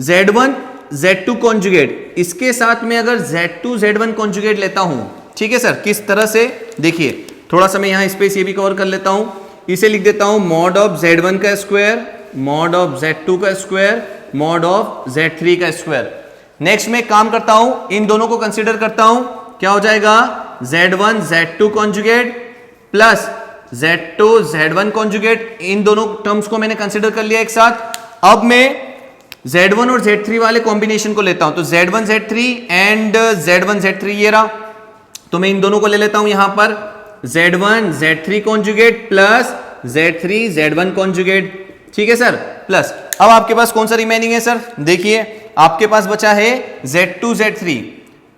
Z1 Z2 कॉन्जुगेट, इसके साथ में अगर Z2 Z1 कॉन्जुगेट लेता हूं, ठीक है सर, किस तरह से देखिए, थोड़ा सा मैं यहां स्पेस ये भी कवर कर लेता हूं, इसे लिख देता हूं मॉड ऑफ Z1 का स्क्वायर, मॉड ऑफ Z2 का स्क्वायर, मॉड ऑफ Z3 का स्क्वायर। नेक्स्ट में काम करता हूं, इन दोनों को कंसीडर करता हूं, क्या हो जाएगा Z1 Z2 conjugate plus Z2 Z1 conjugate, इन दोनों टर्म्स को मैंने कंसीडर कर लिया एक साथ। अब मैं Z1 और Z3 वाले कॉम्बिनेशन को लेता हूं, तो Z1 Z3 and Z1 Z3 ये रहा, तो मैं इन दोनों को ले लेता हूं यहां पर Z1 Z3 conjugate plus Z3 Z1 conjugate. ठीक है सर, प्लस अब आपके पास कौन सा रिमेनिंग है सर, देखिए आपके पास बचा है Z2 Z3,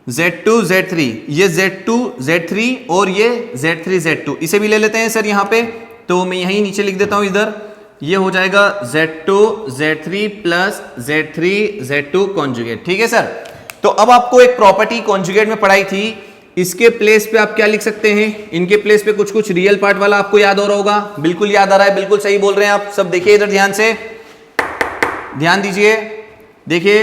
Z2 Z3, ये Z2 Z3 और ये Z3 Z2, इसे भी ले लेते हैं सर यहां पे, तो मैं यहीं नीचे लिख देता हूं इधर, ये हो जाएगा Z2 Z3 plus Z3 Z2 conjugate. ठीक है सर। तो अब आपको एक प्रॉपर्टी कॉन्जुगेट में पढ़ाई थी, इसके प्लेस पे आप क्या लिख सकते हैं, इनके प्लेस पे कुछ कुछ रियल पार्ट वाला आपको याद हो रहा होगा, बिल्कुल याद आ रहा है, बिल्कुल सही बोल रहे हैं आप सब। देखिए इधर ध्यान से, ध्यान दीजिए, देखिए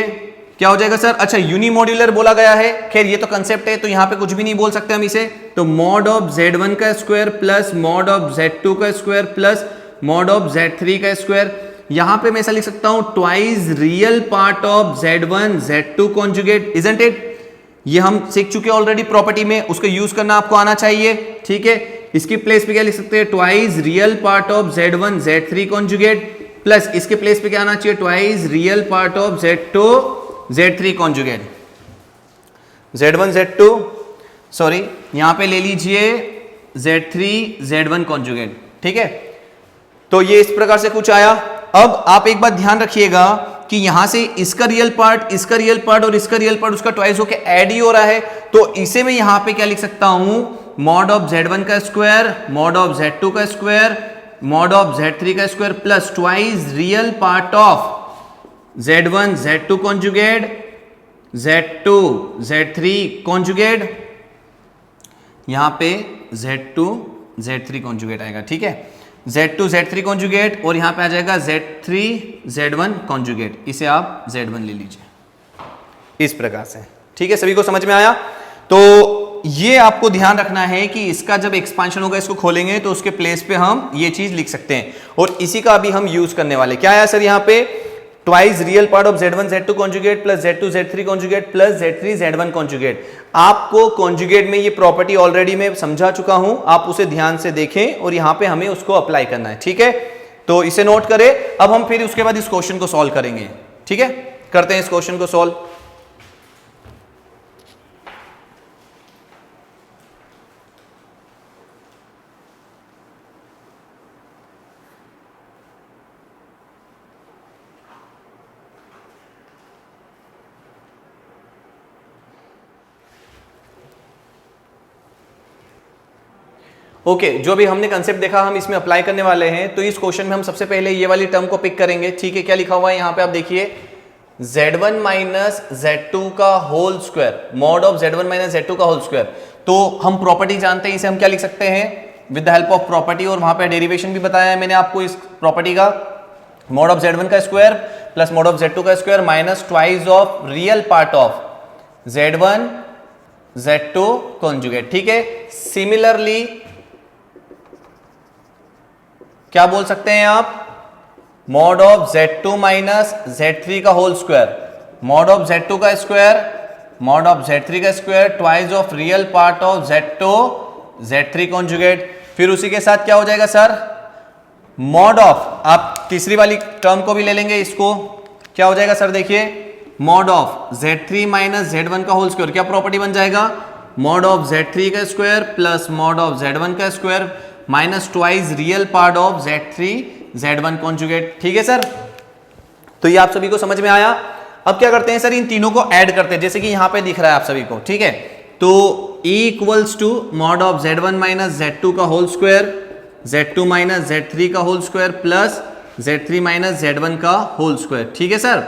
क्या हो जाएगा सर, अच्छा यूनिमॉड्यूलर बोला गया है, खैर ये तो कंसेप्ट है तो यहां पे कुछ भी नहीं बोल सकते हम इसे, तो मॉड ऑफ Z1 का square plus mod of Z2 का square plus mod of Z3 का स्क्वायर। यहां पे मैं ऐसा लिख सकता हूं twice real part of Z1 Z2 conjugate, isn't it. ये हम सीख चुके हैं ऑलरेडी प्रॉपर्टी में, उसको यूज करना आपको आना चाहिए। ठीक है, इसकी प्लेस पे क्या लिख सकते हैं, twice real part of Z1 Z3 conjugate plus इसके प्लेस पे क्या आना चाहिए, twice real part of Z2 Z3 conjugate. Z1 Z2 sorry यहां पे ले लीजिए Z3 Z1 कॉन्जुगेट। ठीक है, तो ये इस प्रकार से कुछ आया। अब आप एक बात ध्यान रखिएगा कि यहां से इसका रियल पार्ट, इसका रियल पार्ट और इसका रियल पार्ट उसका ट्वाइस होके ऐड ही हो रहा है, तो इसे मैं यहां पे क्या लिख सकता हूं, मॉड ऑफ Z1 का स्क्वायर, मॉड ऑफ Z2 का स्क्वायर, मॉड ऑफ Z3 का square plus twice real part of Z1 Z2 conjugate, Z2 Z3 conjugate, यहां पे Z2 Z3 कॉन्जुगेट आएगा। ठीक है, Z2 Z3 कॉन्जुगेट और यहां पे आ जाएगा Z3 Z1 कॉन्जुगेट, इसे आप Z1 ले लीजिए इस प्रकार से। ठीक है, सभी को समझ में आया। तो ये आपको ध्यान रखना है कि इसका जब एक्सपांशन होगा, इसको खोलेंगे तो उसके प्लेस पे हम ये चीज लिख सकते हैं, और इसी का अभी हम यूज करने वाले। क्या आया सर यहां पे, twice real part of Z1 Z2 conjugate plus Z2 Z3 conjugate plus Z3 Z1 conjugate. आपको कॉन्जुगेट में ये प्रॉपर्टी ऑलरेडी मैं समझा चुका हूं, आप उसे ध्यान से देखें और यहां पे हमें उसको अप्लाई करना है। ठीक है, तो इसे नोट करें। अब हम फिर उसके बाद इस क्वेश्चन को सॉल्व करेंगे। ठीक है, करते हैं इस क्वेश्चन को सॉल्व। ओके, जो भी हमने कंसेप्ट देखा हम इसमें अप्लाई करने वाले हैं। तो इस क्वेश्चन में हम सबसे पहले ये वाली टर्म को पिक करेंगे। ठीक है, क्या लिखा हुआ है यहाँ पे आप देखिए, Z1 माइनस Z2 का whole square, mod of Z1 minus Z2 का होल स्क्वायर। तो हम प्रॉपर्टी जानते हैं, इसे हम क्या लिख सकते हैं, with the help of property, और वहां पे डेरिवेशन भी बताया है मैंने आपको इस प्रॉपर्टी का, मॉड ऑफ Z1 का square plus mod of Z2 का square minus twice of real part of Z1 Z2 conjugate. ठीक है, सिमिलरली क्या बोल सकते हैं आप, mod of Z2 minus Z3 का whole square, mod of Z2 का स्क्वायर, मॉड ऑफ Z3 का square, twice of real part of Z2 Z3 conjugate. फिर उसी के साथ क्या हो जाएगा सर, मॉड ऑफ, आप तीसरी वाली टर्म को भी ले लेंगे, इसको क्या हो जाएगा सर, देखिए mod of Z3 minus Z1 का होल स्क्वायर, क्या प्रॉपर्टी बन जाएगा, मॉड ऑफ Z3 का square plus mod of Z1 का square minus twice real part of Z3 Z1 conjugate. ठीक है सर, तो ये आप सभी को समझ में आया। अब क्या करते हैं सर, इन तीनों को ऐड करते हैं, जैसे कि यहां पे दिख रहा है आप सभी को। ठीक है, तो E equals to mod of Z1 minus Z2 का whole square, Z2 minus Z3 का whole square plus Z3 minus Z1 का होल स्क्वायर। ठीक है सर,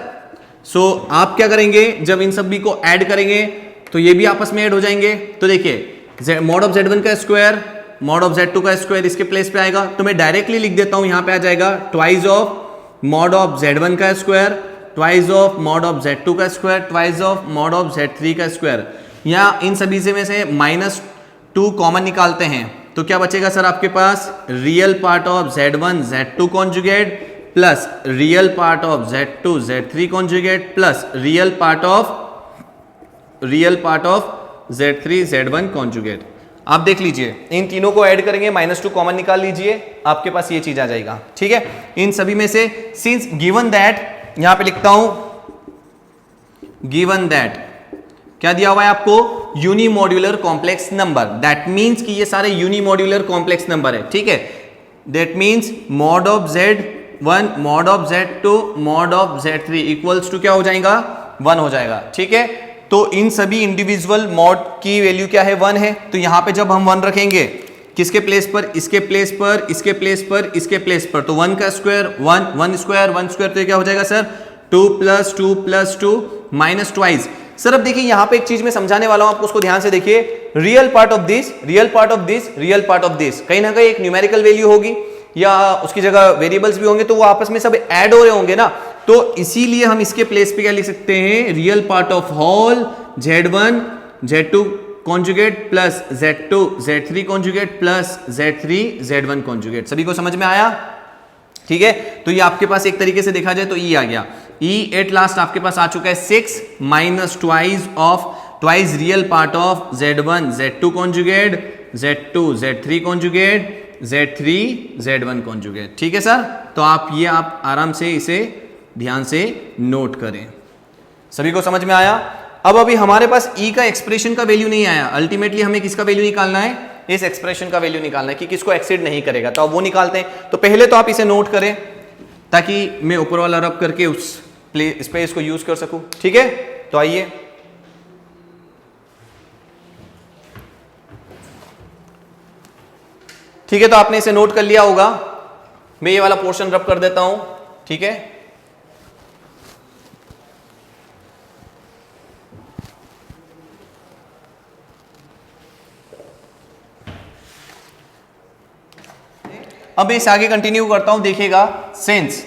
सो आप क्या करेंगे, जब इन सभी को ऐड करेंगे तो ये भी आपस में ऐड हो जाएंगे। तो देखिए मॉड ऑफ Z1 का स्क्वायर मॉड ऑफ Z2 का स्क्वायर इसके प्लेस पे आएगा, तो मैं डायरेक्टली लिख देता हूं, यहां पे आ जाएगा twice of mod of Z1 का square, twice of mod of Z2 का square, twice of mod of Z3 का स्क्वायर। या इन सभी से में से -2 कॉमन निकालते हैं तो क्या बचेगा सर आपके पास, real part of Z1 Z2 conjugate plus real part of Z2 Z3 conjugate plus real part of Z3 Z1 conjugate. आप देख लीजिए इन तीनों को ऐड करेंगे, -2 कॉमन निकाल लीजिए, आपके पास ये चीज आ जाएगा। ठीक है, इन सभी में से सिंस गिवन दैट, यहां पे लिखता हूं गिवन दैट क्या दिया हुआ है आपको, unimodular complex number, that means कि ये सारे यूनिमॉड्यूलर कॉम्प्लेक्स नंबर है। ठीक है, that means mod of Z1 mod of Z2 mod of Z3 equals to क्या हो जाएगा, 1 हो जाएगा। ठीक है, तो इन सभी इंडिविजुअल मॉड की वैल्यू क्या है, 1 है। तो यहां पे जब हम 1 रखेंगे किसके प्लेस पर, इसके प्लेस पर, इसके प्लेस पर, इसके प्लेस पर, तो 1 का स्क्वायर 1 स्क्वायर 1 स्क्वायर, तो ये क्या हो जाएगा सर 2 + 2 + 2 माइनस ट्वाइस। सर अब देखिए यहां पे एक चीज मैं समझाने वाला हूं आपको, उसको ध्यान से देखिए, real part of this, real part of this, real part of this, कहीं ना कहीं एक न्यूमेरिकल वैल्यू होगी या उसकी जगह वेरिएबल्स भी होंगे, तो वो आपस में सब ऐड हो रहे होंगे ना, तो इसीलिए हम इसके प्लेस पे क्या लिख सकते हैं, real part of whole Z1 Z2 conjugate plus Z2 Z3 conjugate plus Z3 Z1 conjugate. सभी को समझ में आया? ठीक है, तो ये आपके पास एक तरीके से देखा जाए तो E आ गया, E एट लास्ट आपके पास आ चुका है 6 minus twice real part of Z1 Z2 conjugate Z2 Z3 conjugate Z3 Z1 conjugate. ठीक है सर, तो आप आराम से इसे ध्यान से नोट करें। सभी को समझ में आया? अब अभी हमारे पास E का एक्सप्रेशन का वैल्यू नहीं आया, अल्टीमेटली हमें किसका वैल्यू निकालना है, इस एक्सप्रेशन का वैल्यू निकालना है कि किसको एक्सीड नहीं करेगा, तो अब वो निकालते हैं। तो पहले तो आप इसे नोट करें ताकि मैं ऊपर वाला रब करके उस स्पेस को यूज कर सकूं। ठीक है, तो आइए ठीक है, तो आपने इसे नोट कर लिया होगा, मैं ये वाला पोर्शन रब कर देता हूं। ठीक है, अब इस आगे कंटिन्यू करता हूं, देखिएगा, since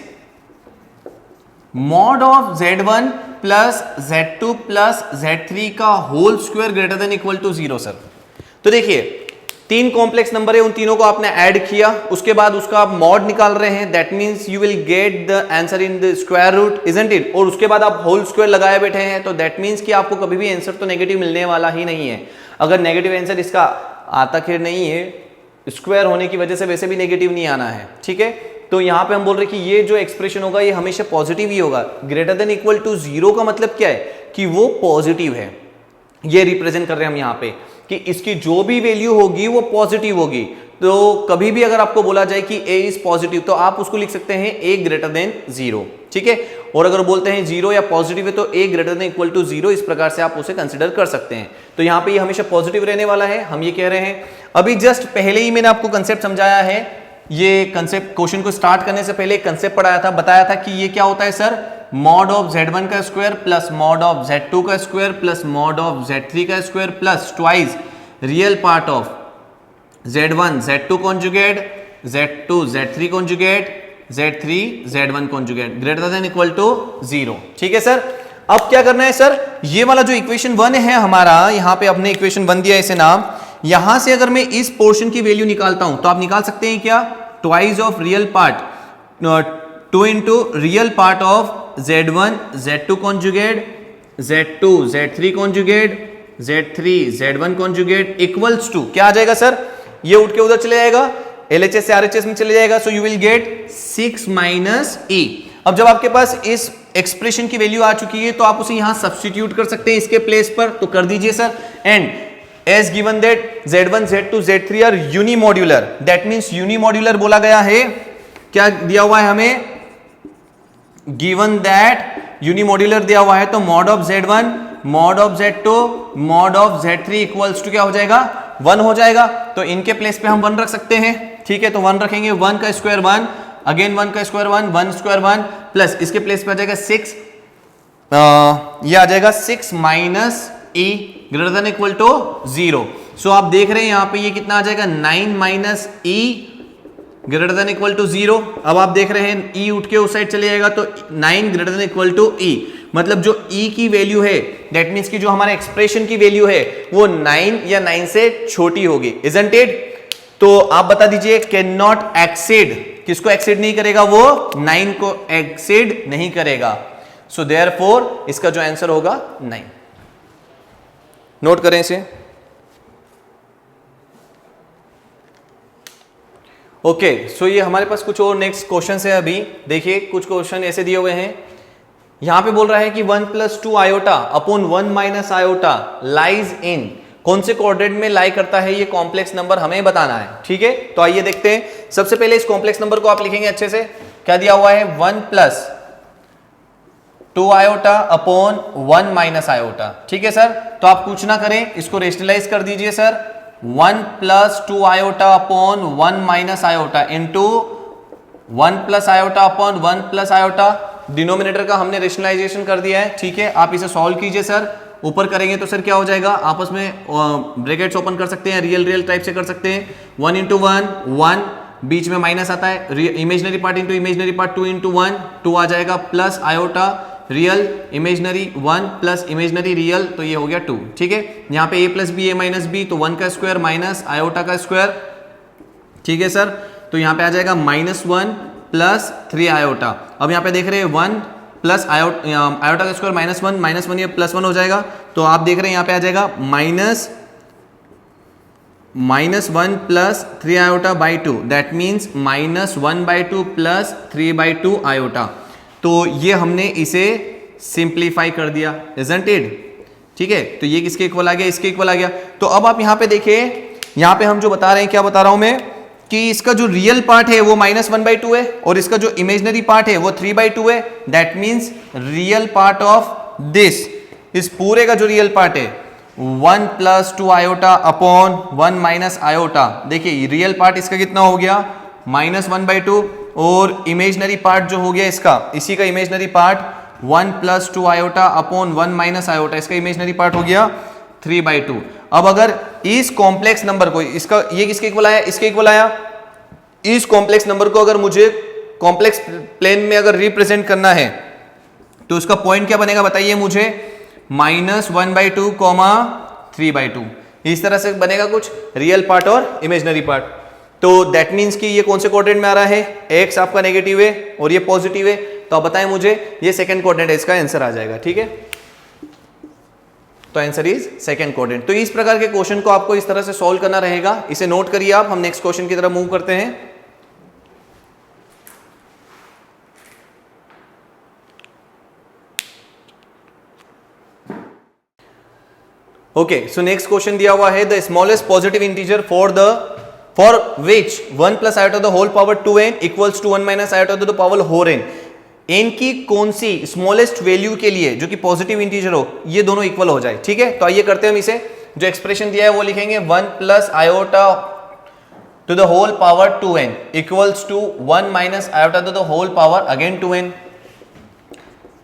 mod of Z1 plus Z2 plus Z3 का whole square greater than equal to 0 sir. तो देखिए 3 कॉम्प्लेक्स नंबर है, उन तीनों को आपने ऐड किया, उसके बाद उसका आप मॉड निकाल रहे हैं, that means you will get the answer in the square root, isn't it, और उसके बाद आप होल स्क्वायर लगाए बैठे हैं, तो दैट मींस कि आपको कभी भी आंसर तो नेगेटिव मिलने वाला ही नहीं है। अगर नेगेटिव आंसर इसका आता खैर नहीं है, स्क्वायर होने की वजह से वैसे भी नेगेटिव नहीं आना है। ठीक है, तो यहां पे हम बोल रहे हैं कि ये जो एक्सप्रेशन होगा ये हमेशा पॉजिटिव ही होगा। ग्रेटर देन इक्वल टू 0 का मतलब क्या है कि वो पॉजिटिव है, ये रिप्रेजेंट कर रहे हैं हम यहां पे कि इसकी जो भी वैल्यू होगी वो पॉजिटिव होगी। तो कभी भी अगर आपको बोला जाए कि a इज पॉजिटिव, तो आप उसको लिख सकते हैं a ग्रेटर देन 0। ठीक है, और अगर बोलते हैं 0 या पॉजिटिव है तो a greater than equal to 0, इस प्रकार से आप उसे कंसिडर कर सकते हैं। तो यहाँ पे ये हमेशा पॉजिटिव रहने वाला है, हम ये कह रहे हैं। अभी जस्ट पहले ही मैंने आपको कंसेप्ट समझाया है, ये कंसेप्ट क्वेश्चन को स्टार्ट करने से पहले एक कंसेप्ट पढ़ाया था, बताया था कि ये क्या होता है सर, मॉड ऑफ Z1 का square plus mod of Z2 का square plus mod of Z3 का square plus twice real part of Z1 Z2 conjugate Z2 Z3 conjugate Z3 Z1 conjugate greater than equal to 0। ठीक है sir, अब क्या करना है sir, ये वाला जो इक्वेशन 1 है हमारा, यहां पे हमने इक्वेशन 1 दिया इसे नाम, यहां से अगर मैं इस पोर्शन की वैल्यू निकालता हूं तो आप निकाल सकते हैं क्या, twice of real part 2 into real part of Z1 Z2 conjugate Z2 Z3 conjugate Z3 Z1 conjugate equals to क्या आ जाएगा सर, ये उठ के उधर चले जाएगा, LHS से RHS में चले जाएगा, so you will gate 6 minus E। अब जब आपके पास इस एक्सप्रेशन की वैल्यू आ चुकी है तो आप उसे यहां सब्स्टिट्यूट कर सकते हैं इसके प्लेस पर, तो कर दीजिए sir. And as given that Z1 Z2 Z3 are unimodular, that means unimodular बोला गया है, क्या दिया हुआ है हमें, गिवन दैट यूनिमॉड्यूलर दिया हुआ है, तो mod of Z1 mod of Z2 mod of Z3 equals to क्या हो जाएगा, 1 हो जाएगा। तो इनके प्लेस पे हम 1 रख सकते हैं। ठीक है, तो 1 रखेंगे, 1 का स्क्वायर 1, अगेन 1 का स्क्वायर 1, 1 स्क्वायर 1 प्लस इसके प्लेस पे आ जाएगा 6, ये आ जाएगा 6 minus E greater than equal to 0। So आप देख रहे हैं यहां पे ये कितना आ जाएगा 9 minus E greater than equal to 0। अब आप देख रहे हैं ई उठ के उस साइड चले जाएगा तो 9 ग्रेटर देन इक्वल टू ई, मतलब जो ई की वैल्यू है दैट मींस कि जो हमारे एक्सप्रेशन की वैल्यू है वो 9 या 9 से छोटी होगी, इजंट इट? तो आप बता दीजिए कैन नॉट एक्सीड, किसको एक्सीड नहीं करेगा? वो 9 को एक्सीड नहीं करेगा। सो देयरफॉर इसका जो आंसर होगा 9। नोट करें इसे। ओके, सो ये हमारे पास कुछ और नेक्स्ट क्वेश्चन है। अभी देखिए कुछ क्वेश्चन ऐसे दिए हुए हैं, यहां पे बोल रहा है कि 1 + 2 iota upon 1 - iota lies in, कौन से कोऑर्डिनेट में लाई करता है ये कॉम्प्लेक्स नंबर हमें बताना है। ठीक है, तो आइए देखते हैं। सबसे पहले इस कॉम्प्लेक्स नंबर को आप लिखेंगे अच्छे से। क्या दिया हुआ है? 1 + 2 आयोटा अपॉन 1 - आयोटा। ठीक है सर, तो आप कुछ ना करें, इसको रेशनलाइज कर दीजिए sir. 1 + 2 iota upon 1 - iota into 1 + iota upon 1 + iota. Denominator का हमने रेशनलाइजेशन कर दिया है। ठीक है, आप इसे सॉल्व कीजिए सर। ऊपर करेंगे तो सर क्या हो जाएगा, आपस में ब्रैकेट्स ओपन कर सकते हैं, रियल टाइप से कर सकते हैं। 1 × 1 1, बीच में माइनस आता है, imaginary part into imaginary part 2 × 1 2 आ जाएगा, plus iota real imaginary 1 plus imaginary real, तो ये हो गया 2। ठीक है, यहाँ पे a + b a - b, तो 1 का स्क्वायर माइनस आयोटा का स्क्वायर। ठीक है सर, तो यहाँ पे आ जाएगा -1 + 3 आयोटा। अब यहाँ पे देख रहे हैं 1 प्लस आयोटा का स्क्वायर -1 ये +1 हो जाएगा। तो आप देख रहे हैं यहाँ पे आ जाएगा -1 + 3 iota by 2, that means -1/2 + 3/2 iota. तो ये हमने इसे सिंप्लीफाई कर दिया, इजंट इट? ठीक है, तो ये किसके इक्वल आ गया? इसके इक्वल आ गया। तो अब आप यहाँ पे देखिए, यहाँ पे हम जो बता रहे हैं, क्या बता रहा हूं मैं, कि इसका जो रियल पार्ट है वो -1/2 है और इसका जो इमेजनरी पार्ट है वो 3/2 है। That means real part of this, इस पूरे का जो रियल पार्ट है 1 + 2 आयोटा अपॉन 1 - आयोटा। देखिए रियल पार्ट इसका कितना हो गया? -1/2, और इमेजनरी पार्ट जो हो गया इसका, इसी का imaginary part 1 + 2 iota upon 1 - iota, इसका इमेजनरी पार्ट हो गया 3/2। अब अगर इस कॉम्प्लेक्स नंबर को, इसका ये किसके इक्वल आया? इसके इक्वल आया। इस कॉम्प्लेक्स नंबर को अगर मुझे कॉम्प्लेक्स प्लेन में अगर रिप्रेजेंट करना है तो उसका पॉइंट क्या बनेगा बताइए मुझे? -1/2, 3/2, इस तरह से बनेगा कुछ, रियल पार्ट और इमेजनरी पार्ट। तो दैट मीन्स कि ये कौन से कोऑर्डिनेट में आ रहा है? x आपका नेगेटिव है और ये पॉजिटिव है, तो आप बताएं मुझे, ये सेकंड कोऑर्डिनेट है, इसका आंसर आ जाएगा। ठीक है, तो आंसर इज सेकंड कोऑर्डिनेट। तो इस प्रकार के क्वेश्चन को आपको इस तरह से सॉल्व करना रहेगा, इसे नोट करिए आप। हम नेक्स्ट क्वेश्चन की तरफ मूव करते हैं। ओके, सो नेक्स्ट क्वेश्चन दिया हुआ है, the smallest positive integer for which 1 + iota to the whole power 2n equals to 1 - iota to the power whole n, n की कौन सी स्मॉलेस्ट वैल्यू के लिए जो कि पॉजिटिव इंटीजर हो, ये दोनों इक्वल हो जाए। ठीक है, तो आइए करते हैं हम इसे। जो एक्सप्रेशन दिया है वो लिखेंगे 1 + iota to the whole power 2n equals to 1 - iota to the whole power again 2n।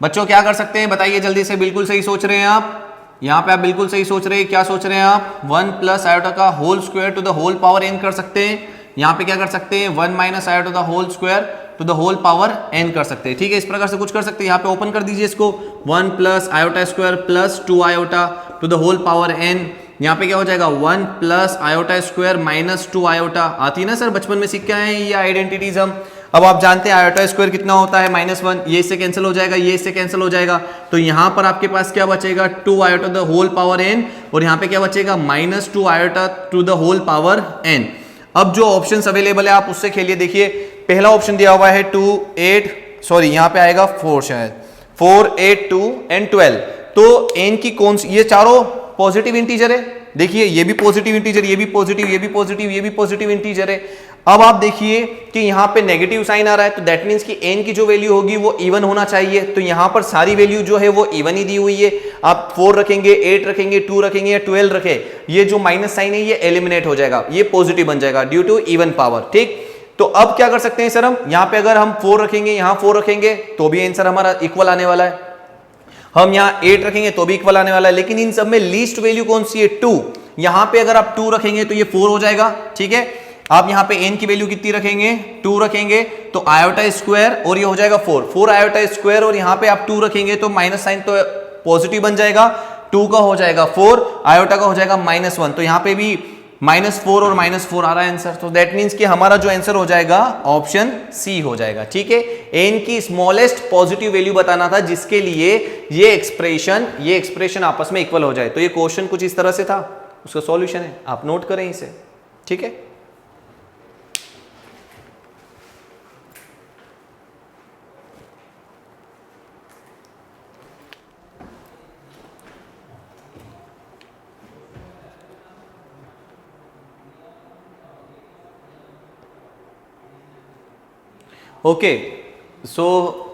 बच्चों क्या कर सकते हैं बताइए जल्दी से, बिल्कुल सही सोच रहे हैं आप, यहां पे आप बिल्कुल सही सोच रहे हैं। क्या सोच रहे हैं आप? 1 + आयोटा का whole square to the whole power n कर सकते हैं। यहां पे क्या कर सकते हैं? 1 - आयोटा का whole square to the whole power n कर सकते हैं। ठीक है, इस प्रकार से कुछ कर सकते हैं। यहाँ पे ओपन कर दीजिए इसको, 1 + iota square plus 2 iota to the whole power n। यहाँ पे क्या हो जाएगा? 1 + आयोटा स्क्वायर माइनस 2 आयोटा। आती है ना सर, बचपन में सीख के आए हैं ये आइडेंटिटीज हम। अब आप जानते हैं आयोटा स्क्वायर कितना होता है? -1, ये इससे कैंसिल हो जाएगा, ये इससे कैंसिल हो जाएगा, तो यहां पर आपके पास क्या बचेगा? 2 iota the whole power n, और यहां पे क्या बचेगा? -2 iota to the whole power n। अब जो ऑप्शंस अवेलेबल है आप उससे खेलिए। देखिए पहला ऑप्शन दिया हुआ है 2 8, सॉरी यहाँ पे आएगा 4, शायद 4 8 2 एंड 12। तो n की कौन सी, ये चारों पॉजिटिव इंटीजर है। देखिए ये भी पॉजिटिव इंटीजर, ये भी पॉजिटिव, ये भी पॉजिटिव, ये भी पॉजिटिव इंटीजर है। अब आप देखिए कि यहाँ पे नेगेटिव साइन आ रहा है, तो दैट मीन्स कि n की जो वैल्यू होगी वो इवन होना चाहिए। तो यहाँ पर सारी वैल्यू जो है वो इवन ही दी हुई है। आप 4 रखेंगे, 8 रखेंगे, 2 रखेंगे या 12 रखे, ये जो माइनस साइन है ये एलिमिनेट हो जाएगा, ये पॉजिटिव बन जाएगा ड्यू टू इवन पावर। ठीक, तो अब क्या कर सकते हैं सर हम? यहाँ पे अगर हम 4 रखेंगे, यहाँ 4 रखेंगे तो भी आंसर हमारा इक्वल आने वाला है। हम यहाँ 8 रखेंगे तो भी इक्वल आने वाला है। लेकिन इन सब में लीस्ट वैल्यू कौन सी है? 2। यहां पे अगर आप 2 रखेंगे तो ये 4 हो जाएगा, ठीक है। आप यहां पे n की वैल्यू कितनी रखेंगे, 2 रखेंगे तो आयोटा स्क्वायर और ये हो जाएगा 4 आयोटा स्क्वायर, और यहां पे आप 2 रखेंगे तो माइनस साइन तो पॉजिटिव बन जाएगा, 2 का हो जाएगा 4, आयोटा का हो जाएगा -1, तो यहां पे भी -4 और -4 आ रहा है आंसर। तो दैट मींस कि हमारा जो आंसर हो जाएगा ऑप्शन सी हो जाएगा, ठीक है। n की स्मॉलेस्ट पॉजिटिव वैल्यू बताना था जिसके लिए ये एक्सप्रेशन आपस में इक्वल हो जाए। तो ये क्वेश्चन कुछ इस तरह से था, उसका सॉल्यूशन है, आप नोट करें इसे, ठीक है। Okay, so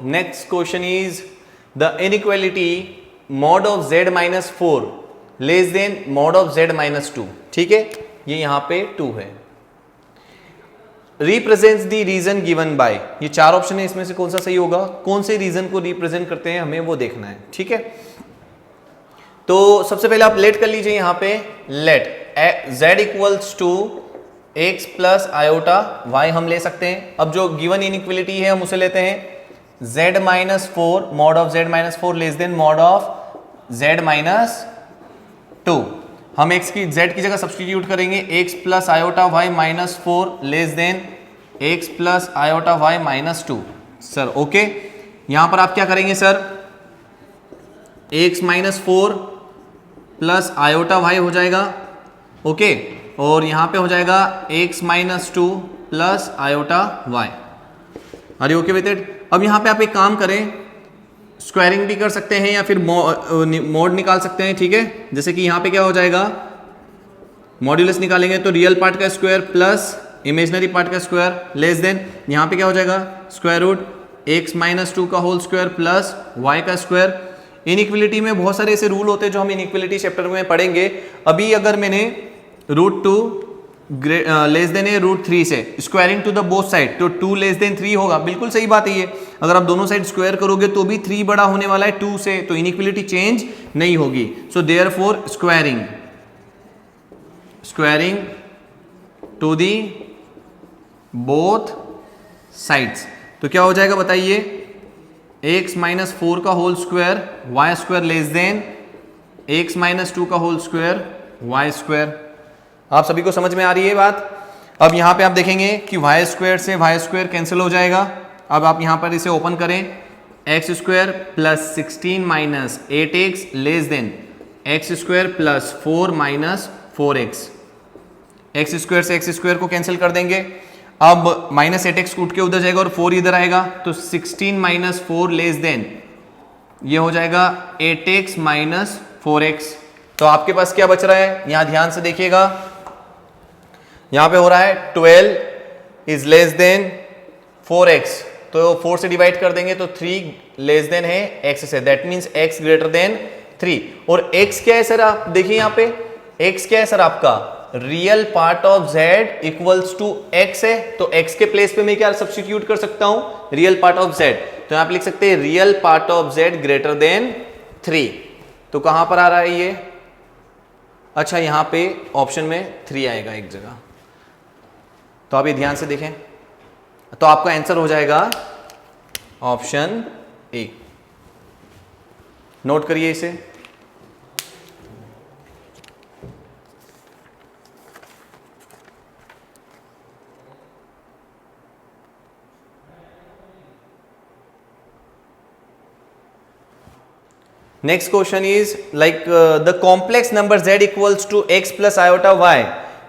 next question is the inequality mod of z minus 4 less than mod of z minus 2, ठीक है, ये यहां पे 2 है। represents the reason given by, ये 4 ऑप्शन है, इसमें से कौन सा सही होगा, कौन से रीजन को रिप्रेजेंट करते हैं हमें वो देखना है, ठीक है। तो सबसे पहले आप लेट कर लीजिए, यहां पे let z equals to x plus iota y हम ले सकते हैं। अब जो गिवन इनइक्वलिटी है हम उसे लेते हैं z minus 4 mod of z minus 4 less than mod of z minus 2। हम x की z की जगह सब्सटीट्यूट करेंगे, x plus iota y minus 4 less than x plus iota y minus 2। Sir okay, यहां पर आप क्या करेंगे sir, x minus 4 plus iota y हो जाएगा, ओके, और यहां पे हो जाएगा x minus 2 plus iota y। अरे ओके विद इट। अब यहां पे आप एक काम करें, स्क्वायरिंग भी कर सकते हैं या फिर मोड निकाल सकते हैं, ठीक है। जैसे कि यहां पे क्या हो जाएगा, मॉड्यूलस निकालेंगे तो रियल पार्ट का स्क्वायर प्लस इमेजिनरी पार्ट का स्क्वायर लेस देन, यहां पे क्या हो जाएगा स्क्वायर रूट x माइनस 2 का होल स्क्वायर प्लस y का स्क्वायर। इनइक्वलिटी में बहुत सारे ऐसे रूल होते हैं जो हम इनइक्वलिटी चैप्टर में पढ़ेंगे। अभी अगर मैंने √2 लेस देन है √3 से squaring to the both side, तो 2 लेस देन 3 होगा, बिल्कुल सही बात है ये। अगर आप दोनों साइड स्क्वायर करोगे तो भी 3 बड़ा होने वाला है 2 से, तो इनइक्वलिटी चेंज नहीं होगी। So therefore squaring to the both sides, तो क्या हो जाएगा बताइए, x माइनस 4 का whole square y square less than x minus 2 का होल स्क्वायर y स्क्वायर। आप सभी को समझ में आ रही है बात। अब यहां पे आप देखेंगे कि y स्क्वायर से y स्क्वायर कैंसिल हो जाएगा। अब आप यहां पर इसे ओपन करें, x square plus 16 minus 8x less than x square plus 4 minus 4x। x square से x स्क्वायर को कैंसिल कर देंगे, अब माइनस 8x उठ के उधर जाएगा और 4 इधर आएगा, तो 16 माइनस 4 लेस देन ये हो जाएगा 8x माइनस 4x। तो आपके पास क्या बच रहा है, यहां ध्यान से देखिएगा, यहां पे हो रहा है 12 इज लेस देन 4x, तो 4 से डिवाइड कर देंगे तो 3 लेस देन है x से, that means x greater than 3। और x क्या है सर, आप देखिए यहां पे x क्या है सर, आपका real part of z equals to x है, तो x के प्लेस पे मैं क्या सब्स्टिट्यूट कर सकता हूं, रियल पार्ट ऑफ z, तो यहां पे लिख सकते हैं real part of z greater than 3। तो कहां पर आ रहा है ये, अच्छा यहां पे ऑप्शन में 3 आएगा एक जगह, तो आप ये ध्यान से देखें, तो आपका आंसर हो जाएगा ऑप्शन ए। नोट करिए इसे। Next question is like the complex number z equals to x plus iota y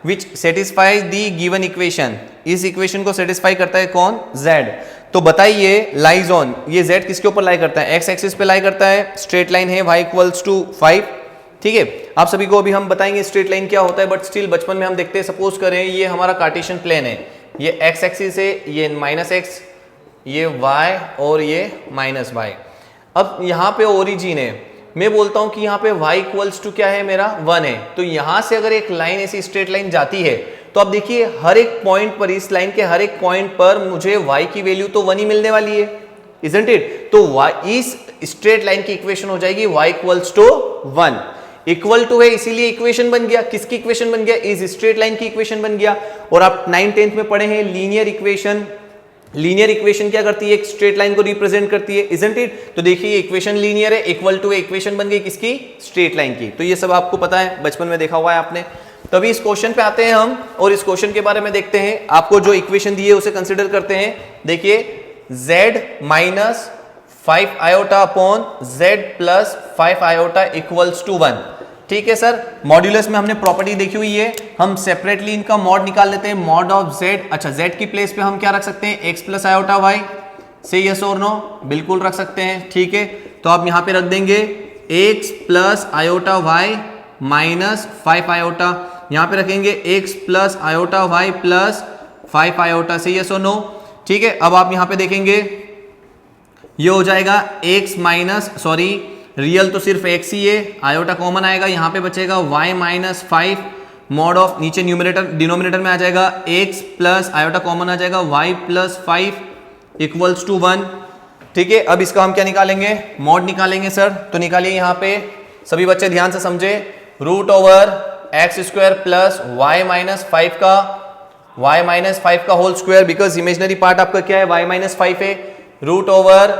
which satisfies the given equation। इस इक्वेशन को सेटिस्फाई करता है कौन, z। तो बताइए लाइज ऑन, ये z किसके ऊपर लाई करता है, x एक्सिस पे लाई करता है, स्ट्रेट लाइन है y इक्वल्स टू 5, ठीक है। आप सभी को अभी हम बताएंगे स्ट्रेट लाइन क्या होता है, बट स्टिल बचपन में हम देखते हैं, सपोज करें ये हमारा कार्टेशियन प्लेन है, ये x एक्सिस है, ये -x, ये y और ये -y। अब यहाँ पे ओरिजिन है, मैं बोलता हूं कि यहाँ पे y इक्वल्स टू क्या है मेरा 1 है, तो यहां से अगर एक लाइन ऐसी स्ट्रेट लाइन जाती है तो अब देखिए हर एक पॉइंट पर, इस लाइन के हर एक पॉइंट पर मुझे y की वैल्यू तो 1 ही मिलने वाली है, इजंट इट। तो y, इस स्ट्रेट लाइन की इक्वेशन हो जाएगी y equals to 1। Equal to है इसीलिए इक्वेशन बन गया। किसकी इक्वेशन बन गया? इज स्ट्रेट लाइन की इक्वेशन बन गया। और आप 9th 10th में पढ़े हैं लीनियर इक्वेशन। लीनियर इक्वेशन क्या करती है? एक स्ट्रेट लाइन को रिप्रेजेंट करती है, इजंट इट? तो देखिए इक्वेशन लीनियर है, इक्वल टू इक्वेशन बन गई किसकी? स्ट्रेट लाइन की। तो ये सब आपको पता है, बचपन में देखा हुआ है आपने। तो अभी इस क्वेश्चन पे आते हैं हम और इस क्वेश्चन के बारे में देखते हैं। आपको जो इक्वेशन दी है उसे कंसिडर करते हैं। देखिए z minus 5 iota upon z plus 5 iota equals to 1। ठीक है सर, मॉड्यूलस में हमने प्रॉपर्टी देखी हुई है, हम सेपरेटली इनका मॉड निकाल लेते हैं। मॉड ऑफ z, अच्छा z की प्लेस पे हम क्या रख सकते हैं? x plus iota y। से यस और नो? बिल्कुल रख सकते हैं। ठीक है, तो आप यहां पे रख देंगे x plus iota y minus 5 iota, यहां पे रखेंगे x plus iota y plus 5 iota. से यस और नो? ठीक है, अब आप यहां पे देखेंगे ये हो जाएगा x माइनस, सॉरी रियल तो सिर्फ x ही है, आयोटा कॉमन आएगा, यहां पे बचेगा y माइनस 5 मॉड ऑफ, नीचे न्यूमरेटर डिनोमिनेटर में आ जाएगा x प्लस आयोटा कॉमन आ जाएगा y प्लस 5 इक्वल्स टू 1। ठीक है, अब इसका हम क्या निकालेंगे? मॉड निकालेंगे सर। तो निकालिए यहां पे, सभी बच्चे ध्यान से समझे। Root over x square plus y minus 5 का whole square, because imaginary part आपका क्या है? y माइनस 5 है। Root over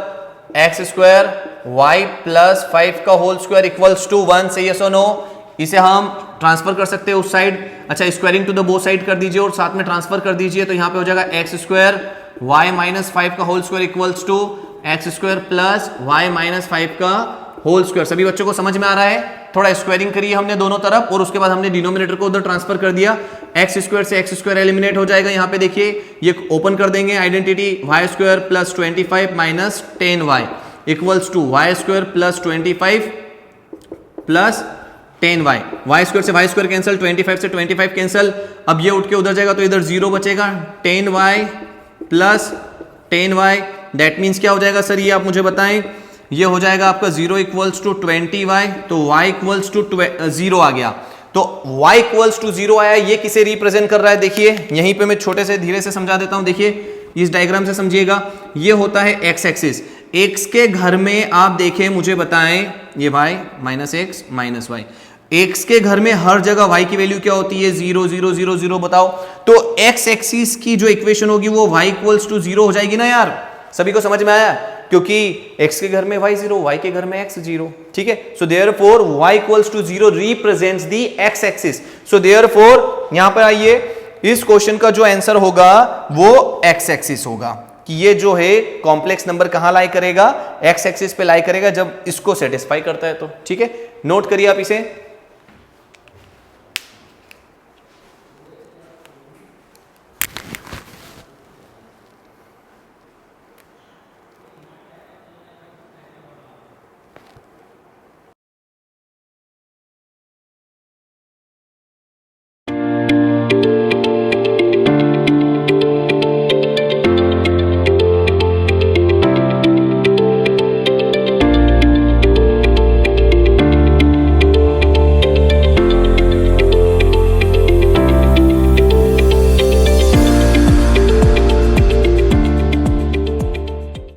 x square y plus 5 का होल स्क्वायर इक्वल्स टू 1। से यस और नो? इसे हम ट्रांसफर कर सकते हैं उस साइड। अच्छा, squaring to the both side कर दीजिए और साथ में ट्रांसफर कर दीजिए। तो यहां पे हो जाएगा एक्स स्क्वायर वाई माइनस 5 का whole square equals to x square plus y minus 5 का होल स्क्वायर। सभी बच्चों को समझ में आ रहा है? थोड़ा स्क्वायरिंग करिए हमने दोनों तरफ और उसके बाद हमने डिनोमिनेटर को उधर ट्रांसफर कर दिया। एक्स स्क्वायर से एक्स स्क्वायर एलिमिनेट हो जाएगा। यहाँ पे देखिए ये ओपन कर देंगे identity, y square plus 25 minus 10y equals to y square plus 25 plus 10y। Y square से वाई स्क्वायर कैंसिल, 25 से 25 कैंसिल। अब ये उठ के उधर जाएगा तो इधर 0 बचेगा। 10y plus 10y, that means क्या हो जाएगा सर? ये आप मुझे बताएं। ये हो जाएगा आपका 0 इक्वल्स टू 20y, तो y इक्वल्स टू 0 आ गया। तो y इक्वल्स टू 0 आया, ये किसे रिप्रेजेंट कर रहा है? देखिए यहीं पे मैं छोटे से धीरे से समझा देता हूं। देखिए इस डायग्राम से समझिएगा, ये होता है x एक्सिस। x के घर में आप देखें, मुझे बताएं, ये y minus x minus y, x के घर में हर जगह y की वैल्यू क्या होती है? 0 0 0 0। बताओ, तो x एक्सिस की जो इक्वेशन होगी वो y इक्वल्स टू 0 हो जाएगी ना यार? सभी को समझ में आया? क्योंकि x के घर में y 0, y के घर में x 0। ठीक है, so therefore y equals to 0 represents the x axis. So therefore यहां पर आइए, इस क्वेश्चन का जो आंसर होगा वो x एक्सिस होगा कि ये जो है कॉम्प्लेक्स नंबर कहां लाई करेगा? x एक्सिस पे लाई करेगा जब इसको सेटिस्फाई करता है तो। ठीक है, नोट करिए आप इसे।